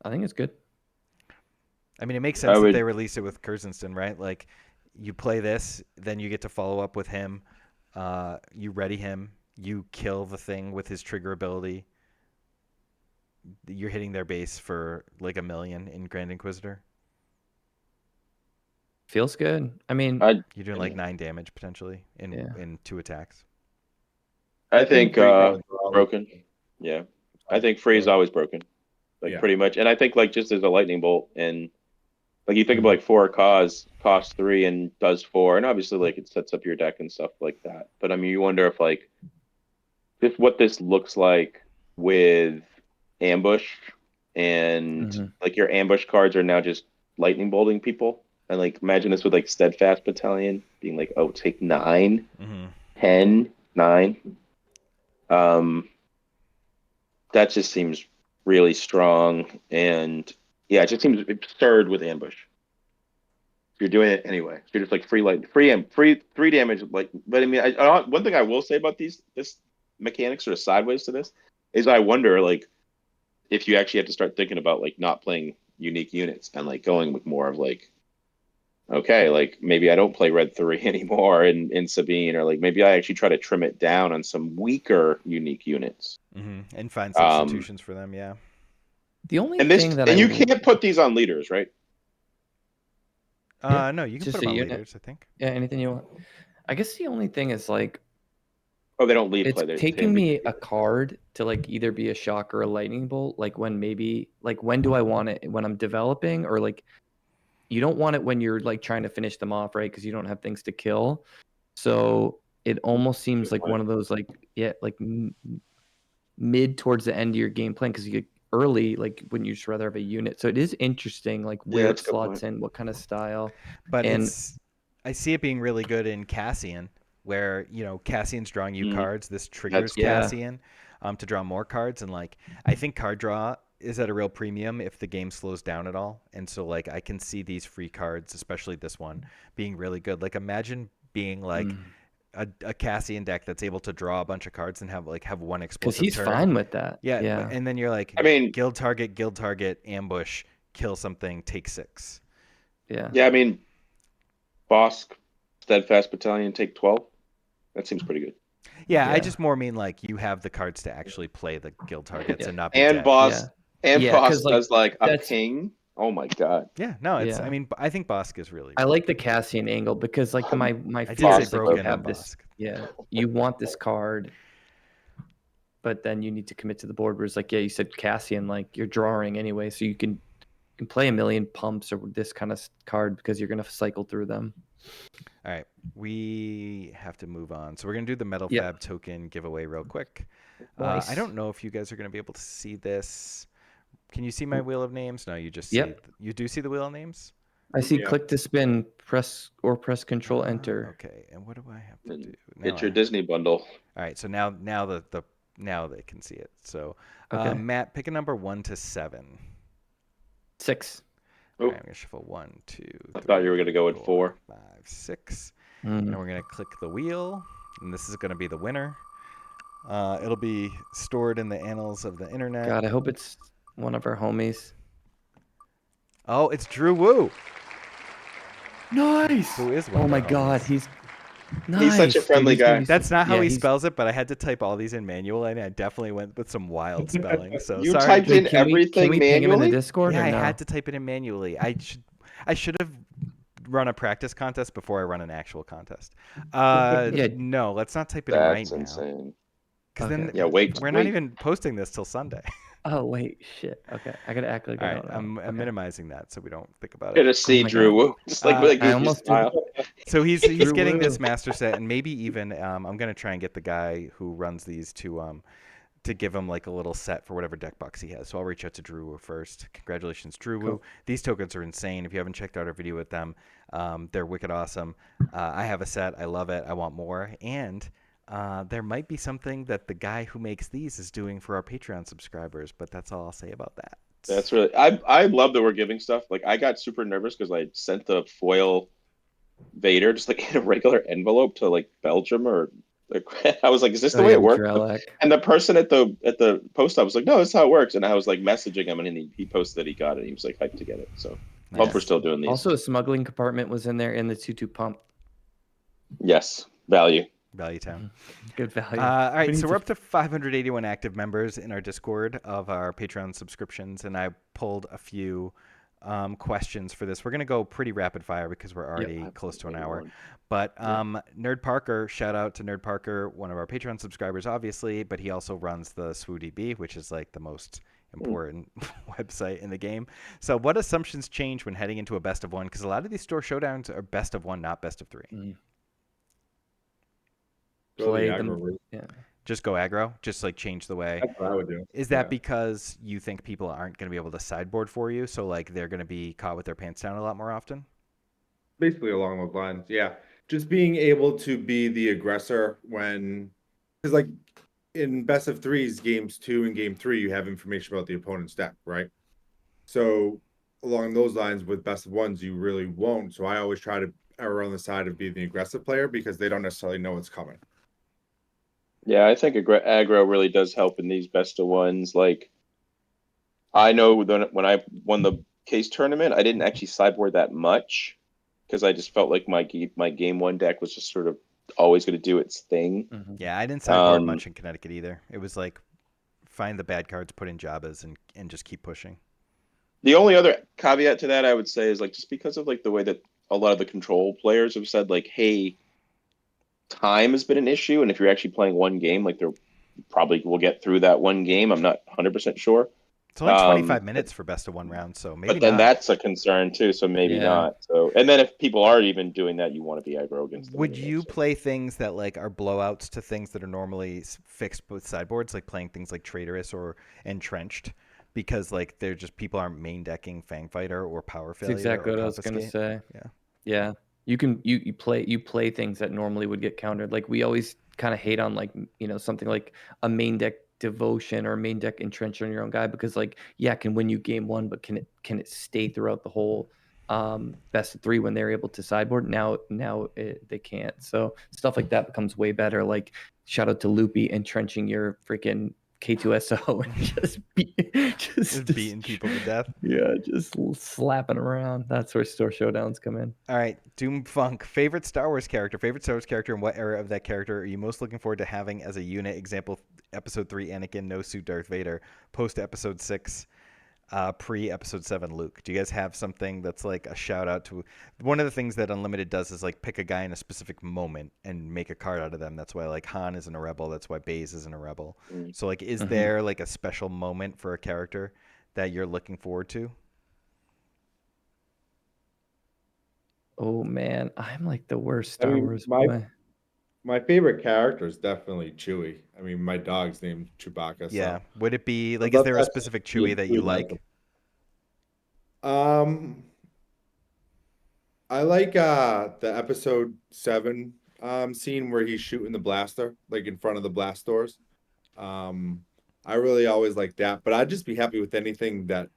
I think it's good. I mean, it makes sense that they released it with Kurzenston, right? Like, you play this, then you get to follow up with him. You ready him. You kill the thing with his trigger ability. You're hitting their base for like 1 million in Grand Inquisitor. Feels good. I mean, you're doing like 9 damage potentially in 2 attacks. I think broken. Yeah, I think free is always broken, like pretty much. And I think like just as a lightning bolt, and like you think about like 4 cost 3 and does 4, and obviously like it sets up your deck and stuff like that. But I mean, you wonder if like just what this looks like with ambush, and like your ambush cards are now just lightning bolting people. And like imagine this with like Steadfast Battalion being like, oh, take 9, 10, 9. That just seems really strong, and yeah, it just seems absurd with ambush. You're doing it anyway. You're just like free 3 damage. Like, but I mean, one thing I will say about this mechanics sort of sideways to this is I wonder like if you actually have to start thinking about like not playing unique units and like going with more of like, okay, like maybe I don't play red 3 anymore in Sabine, or like maybe I actually try to trim it down on some weaker unique units and find substitutions for them. Yeah. The only thing that you can't put these on leaders, right? No, you can put them on leaders, I think. Yeah, anything you want. I guess the only thing is like, they don't lead it's play. taking me a card to like either be a shock or a lightning bolt. Like when do I want it? When I'm developing, or like you don't want it when you're like trying to finish them off, right? Because you don't have things to kill. So it almost seems like one of those like mid towards the end of your game plan, because you get early, like when you just rather have a unit. So it is interesting, like where it slots in, what kind of style. But I see it being really good in Cassian, where Cassian's drawing you cards. This triggers Cassian to draw more cards, and like I think card draw is at a real premium if the game slows down at all. And so like I can see these free cards, especially this one, being really good. Like imagine being like a Cassian deck that's able to draw a bunch of cards and have one explosive because he's turn. fine with that. Yeah. And then you're like, I mean, guild target, ambush, kill something, take 6. Yeah, I mean, Bosk, Steadfast Battalion, take 12. That seems pretty good. Yeah, I just more mean like you have the cards to actually play the guild targets and not be and dead. Bosk Bosk like, does like a ping. Oh my god. Yeah, no, it's. I mean, I think Bosk is really. I like the Cassian angle because like my fear is like you have this. Yeah, you want this card, but then you need to commit to the board. Where it's like, you said Cassian, like you're drawing anyway, so you can play a million pumps or this kind of card because you're gonna cycle through them. All right, we have to move on. So we're gonna do the Metal Fab token giveaway real quick. Nice. I don't know if you guys are gonna be able to see this. Can you see my wheel of names? No, you just see. You do see the wheel of names? I see click to spin, press Control Enter. Okay, and what do I have to do? Get your Disney bundle. All right, so now now they can see it. So Matt, pick a number 1 to 7. 6. All right, I'm gonna shuffle 1, 2. I thought you were gonna go with 4, 5, 6, and we're gonna click the wheel, and this is gonna be the winner. It'll be stored in the annals of the internet. God, I hope it's one of our homies. Oh, it's Drew Wu. Nice. who is one Oh of my our God, homies. he's nice. He's such a dude, friendly he's gonna guy. be That's not how yeah, he he's spells it, but I had to type all these in manually, and I definitely went with some wild spelling. So You sorry. typed in Wait, can everything we ping him in the manually? Discord Yeah, or I no? had to type it in manually. I should have run a practice contest before I run an actual contest. Yeah. No, let's not type it in right That's now, insane. because Okay, then Yeah, okay. wait, we're not wait. even posting this till Sunday. Oh wait, shit. Okay, I gotta act like All I right, don't know. I'm Okay. minimizing that so we don't think about Get it. to Oh see my God. Drew just like with a I goofy almost did. smile. So he's Drew getting this Woo. master set, and maybe even I'm gonna try and get the guy who runs these to give him like a little set for whatever deck box he has. So I'll reach out to Drew Woo first. Congratulations, Drew Woo. Cool. These tokens are insane. If you haven't checked out our video with them, they're wicked awesome. I have a set. I love it. I want more. And there might be something that the guy who makes these is doing for our Patreon subscribers, but that's all I'll say about that. That's really I love that we're giving stuff. Like I got super nervous because I sent the foil Vader just like in a regular envelope to like Belgium or like, I was like, is this Oh the way yeah, it the works? Drelek. And the person at the post office was like, no, this is how it works. And I was like messaging him, and he posted that he got it. He was like hyped to get it. So hope we're Nice. still doing these. Also, a smuggling compartment was in there in the 2-2 pump. Yes, value. Value Town. Good value. All We right, need so to- we're up to 581 active members in our Discord of our Patreon subscriptions, and I pulled a few questions for this. We're going to go pretty rapid fire because we're already close to an hour. But Nerd Parker, shout out to Nerd Parker, one of our Patreon subscribers, obviously, but he also runs the SWODB, which is like the most important website in the game. So what assumptions change when heading into a best of one? Because a lot of these store showdowns are best of one, not best of three. Play them. Yeah. Just go aggro, just like change the way. That's what I would do. Is that because you think people aren't going to be able to sideboard for you? So like they're going to be caught with their pants down a lot more often? Basically along those lines, yeah. Just being able to be the aggressor when, because like in best of threes, games 2 and game 3, you have information about the opponent's deck, right? So along those lines with best of ones, you really won't. So I always try to err on the side of being the aggressive player because they don't necessarily know what's coming. Yeah, I think aggro really does help in these best of ones. Like I know that when I won the case tournament, I didn't actually sideboard that much because I just felt like my game one deck was just sort of always going to do its thing. Yeah, I didn't sideboard much in Connecticut either. It was like find the bad cards, put in Jabas, and just keep pushing. The only other caveat to that I would say is like just because of like the way that a lot of the control players have said like, hey, time has been an issue, and if you're actually playing one game, like they're probably will get through that one game. I'm not 100% sure. It's only 25 minutes for best of one round, so maybe But then not. that's a concern too, so maybe not. So, and then if people are even doing that, you want to be aggro against them. Would anyway, you so. play things that like are blowouts to things that are normally fixed with sideboards, like playing things like Traitorous or Entrenched, because like they're just people aren't main decking Fang Fighter or Power Failure? That's exactly or what I was gonna Confiscate? say. Yeah. Yeah. You play things that normally would get countered. Like we always kind of hate on like something like a main deck Devotion or a main deck Entrench on your own guy because like can win you game one, but can it stay throughout the whole best of three when they're able to sideboard? Now they can't. So stuff like that becomes way better. Like shout out to Loopy entrenching your freaking K2SO and just beating people to death. Yeah, just slapping around. That's where store showdowns come in. All right, Doom Funk, favorite Star Wars character, and what era of that character are you most looking forward to having as a unit? Example, Episode 3 Anakin, no suit Darth Vader, post Episode 6, pre Episode 7 Luke. Do you guys have something that's like a shout out to? One of the things that Unlimited does is like pick a guy in a specific moment and make a card out of them. That's why like Han isn't a rebel. That's why Baze isn't a rebel. So like, is there like a special moment for a character that you're looking forward to? Oh man, I'm like the worst Star Wars boy. My favorite character is definitely Chewie. I mean, my dog's named Chewbacca. Yeah. So. Would it be like? Is there a specific Chewie that you like? I like the Episode 7 scene where he's shooting the blaster like in front of the blast doors. I really always like that, but I'd just be happy with anything that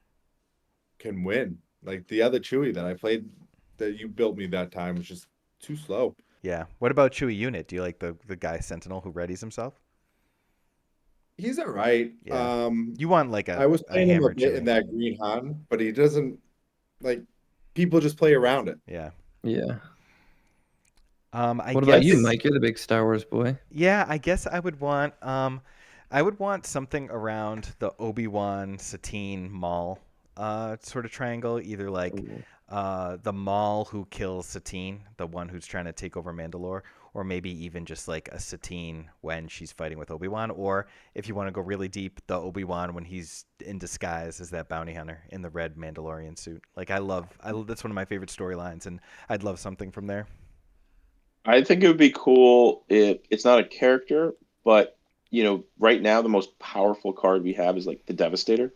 can win. Like the other Chewie that I played that you built me that time was just too slow. Yeah. What about Chewie unit? Do you like the guy Sentinel who readies himself? He's all right. Yeah. You want like I was playing him a bit Chewie. in that Green Han, but he doesn't like people just play around it. Yeah. Yeah. I What guess, about you, Mike? You're the big Star Wars boy. Yeah, I guess I would want something around the Obi-Wan Satine Maul sort of triangle, either like Ooh. the Maul who kills Satine, the one who's trying to take over Mandalore, or maybe even just like a Satine when she's fighting with Obi-Wan, or if you want to go really deep, the Obi-Wan when he's in disguise as that bounty hunter in the red Mandalorian suit. Like that's one of my favorite storylines, and I'd love something from there. I think it would be cool if it's not a character, but right now the most powerful card we have is like the Devastator,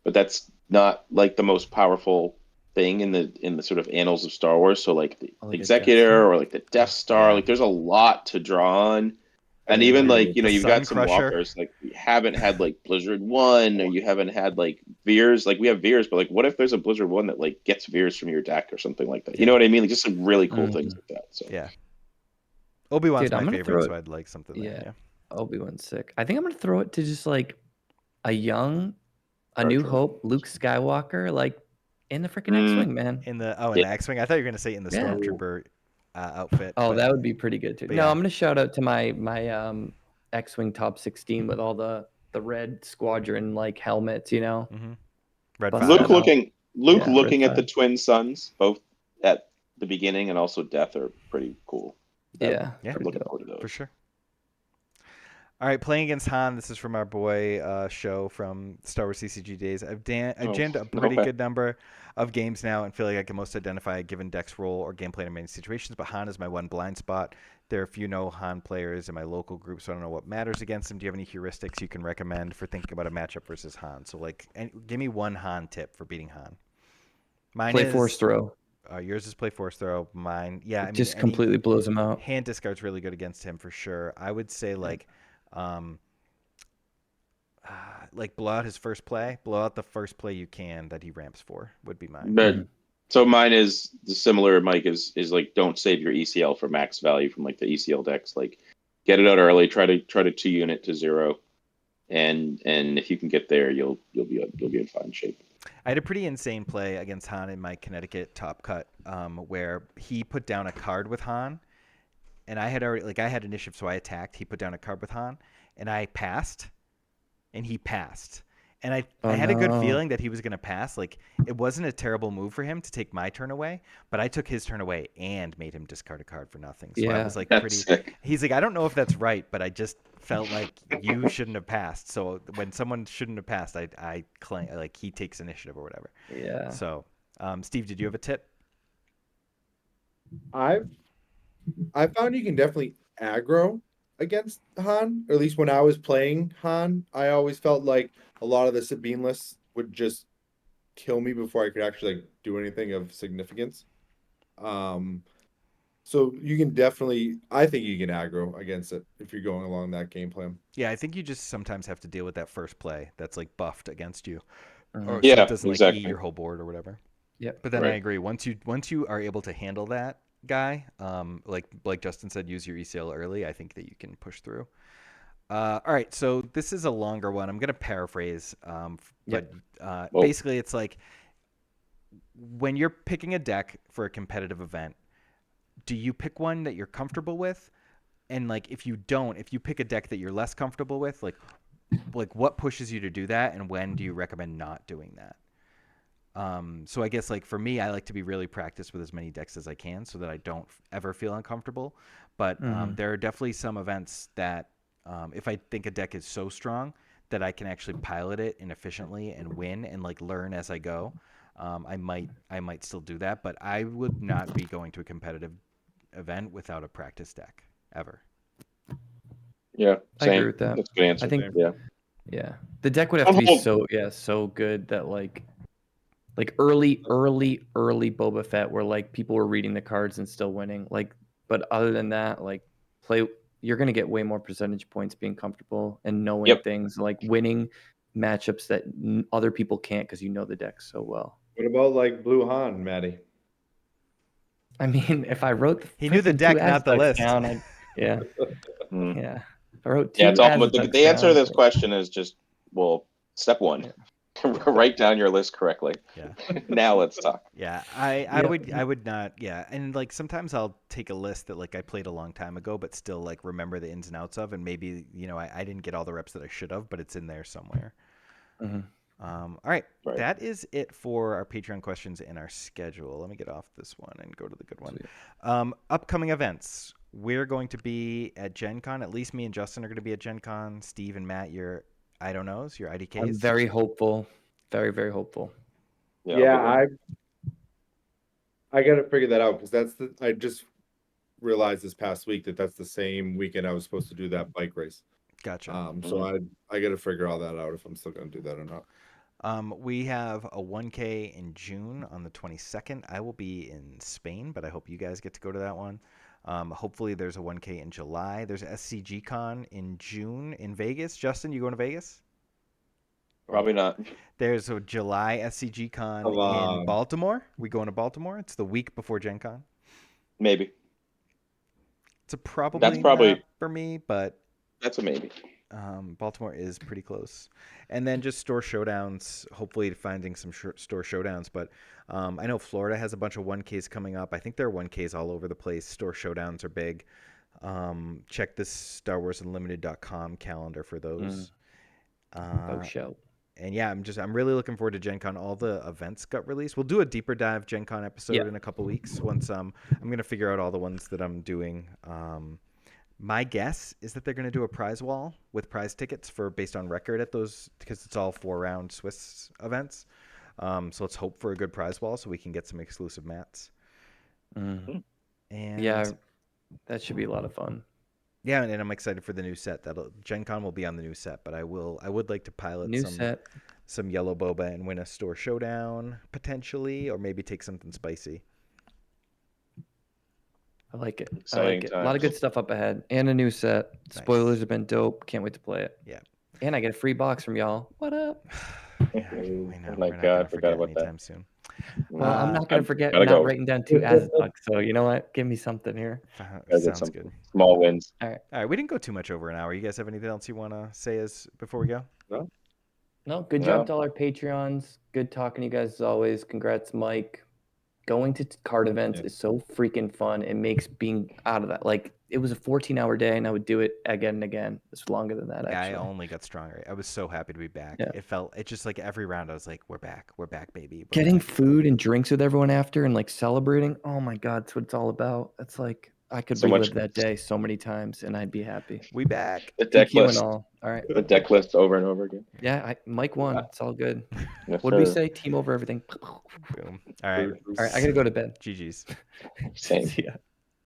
but that's not like the most powerful thing in the sort of annals of Star Wars. So like the Like a Death Executor Star? or like the Death Star, Yeah. like there's a lot to draw on. And I even agree like, with The you've Sun got some Crusher. walkers, like we haven't had like Blizzard 1 or you haven't had like Veers. Like we have Veers, but like what if there's a Blizzard 1 that like gets Veers from your deck or something like that? You know what I mean? Like just some really cool things like that. So Yeah. Obi-Wan's Dude, I'm my gonna throw favorite, it. so I'd like something there. Yeah. Yeah. Obi-Wan's sick. I think I'm gonna throw it to just like a young, A Star New Trek. Hope, Luke Skywalker, like in the freaking Mm, X-Wing, man. In the Yeah. X-wing. I thought you were gonna say in the Yeah. Stormtrooper outfit. Oh, but, that would be pretty good too. but No, yeah. I'm gonna shout out to my X-Wing top 16 with all the red squadron like helmets, Mm-hmm. Red Bust 5. that out. Luke Yeah, looking Red at the 5. twin suns, both at the beginning and also death, are pretty cool. Yeah, Yeah. I'm pretty looking dope. forward to those. For sure. All right, playing against Han. This is from our boy Show from Star Wars CCG days. I've jammed a pretty okay. good number of games now and feel like I can most identify a given deck's role or gameplay in many situations, but Han is my one blind spot. There are few no Han players in my local group, so I don't know what matters against him. Do you have any heuristics you can recommend for thinking about a matchup versus Han? So, like, give me one Han tip for beating Han. Mine Play is force throw. yours is play force throw. Mine, yeah, I mean, Just any completely blows him out. hand discard's really good against him for sure. I would say blow out his first play, blow out the first play you can that he ramps for would be mine. But so mine is the similar. Mike is like don't save your ECL for max value from like the ECL decks. Like get it out early. Try to 2-unit to 0, and if you can get there, you'll be in fine shape. I had a pretty insane play against Han in my Connecticut Top Cut, where he put down a card with Han, and I had initiative, so I attacked. He put down a card with Han, and I passed, and he passed. And I had a good feeling that he was going to pass. Like, it wasn't a terrible move for him to take my turn away, but I took his turn away and made him discard a card for nothing. So I was like That's sick. He's like, I don't know if that's right, but I just felt like you shouldn't have passed. So when someone shouldn't have passed, I claim like he takes initiative or whatever. Yeah. So, Steve, did you have a tip? I found you can definitely aggro against Han, or at least when I was playing Han, I always felt like a lot of the Sabine lists would just kill me before I could actually like do anything of significance. So you can definitely, I think you can aggro against it if you're going along that game plan. Yeah, I think you just sometimes have to deal with that first play that's like buffed against you, or Yeah, so it doesn't exactly. like eat your whole board or whatever. Yep. But then I Right. agree. Once you are able to handle that guy, like Justin said, use your ECL early. I think that you can push through. All right, so this is a longer one. I'm gonna paraphrase, but basically it's like when you're picking a deck for a competitive event, do you pick one that you're comfortable with? And like if you pick a deck that you're less comfortable with, like what pushes you to do that, and when do you recommend not doing that? So I guess like for me, I like to be really practiced with as many decks as I can so that I don't ever feel uncomfortable. But there are definitely some events that if I think a deck is so strong that I can actually pilot it and efficiently and win and like learn as I go, I might still do that. But I would not be going to a competitive event without a practice deck ever. Yeah, same. I agree with that. That's a good answer. I think yeah. The deck would have to be so good that like early Boba Fett where like people were reading the cards and still winning. Like, but other than that, like you're gonna get way more percentage points being comfortable and knowing things, like winning matchups that other people can't because you know the deck so well. What about like Blue Han, Maddie? I mean, if I wrote he knew the deck, not the list. Down, yeah. If I wrote two it's all. Aztecs The answer to down, this question is just step one. Write down your list correctly. Yeah. Now let's talk. Yeah, Yeah. I would not. Yeah, and like sometimes I'll take a list that like I played a long time ago, but still like remember the ins and outs of, and maybe I didn't get all the reps that I should have, but it's in there somewhere. Mhm. All right, Right. that is it for our Patreon questions in our schedule. Let me get off this one and go to the good one. Sweet. Upcoming events. We're going to be at Gen Con. At least me and Justin are going to be at Gen Con. Steve and Matt, your I don't knows, your IDKs. I'm very hopeful. Very, very hopeful. Yeah, I'll be I got to figure that out because I just realized this past week that's the same weekend I was supposed to do that bike race. Gotcha. So I got to figure all that out if I'm still going to do that or not. We have a 1K in June on the 22nd. I will be in Spain, but I hope you guys get to go to that one. Hopefully there's a 1K in July. There's SCG Con in June in Vegas. Justin, you going to Vegas? Probably not. There's a July SCG Con Come in on. Baltimore. We going to Baltimore? It's the week before Gen Con. Maybe. It's a probably That's probably- not for me, but That's a maybe. Baltimore is pretty close. And then just store showdowns, hopefully finding some store showdowns. But I know Florida has a bunch of 1Ks coming up. I think there are 1Ks all over the place. Store showdowns are big. Check this StarWarsUnlimited.com calendar for those. Oh, show. And yeah, I'm really looking forward to Gen Con. All the events got released. We'll do a deeper dive Gen Con episode in a couple weeks once I'm gonna figure out all the ones that I'm doing. My guess is that they're going to do a prize wall with prize tickets based on record at those, because it's all 4-round Swiss events. So let's hope for a good prize wall so we can get some exclusive mats. And Yeah, that should be a lot of fun. Yeah, and I'm excited for the new set. Gen Con will be on the new set, but I would like to pilot some yellow boba and win a store showdown potentially, or maybe take something spicy. I like it. Exciting A lot of good stuff up ahead. And a new set. Nice. Spoilers have been dope. Can't wait to play it. Yeah. And I get a free box from y'all. What up? Yeah, I know. Oh my We're not God, gonna forgot forget about anytime that. soon. Well, I'm not going to forget gotta not go. writing down 2 Aztec. So you know what? Give me something here. Sounds good. Small wins. All right, we didn't go too much over an hour. You guys have anything else you want to say before we go? No, good job to all our Patreons. Good talking to you guys as always. Congrats, Mike. Going to card events is so freaking fun. It makes being out of that, like, it was a 14-hour day, and I would do it again and again. It's longer than that, actually. I only got stronger. I was so happy to be back. Yeah. It just like every round I was like, we're back, baby. Getting food and drinks with everyone after and like celebrating. Oh my God, that's what it's all about. It's like I could relive that day so many times, and I'd be happy. We back. The deck DQ list. and all. All right. The deck list over and over again. Yeah, Mike won. It's all good. Yes, What did we sir. say? Team over everything. Boom. All right. All right, I gotta go to bed. GG's. Same. See ya.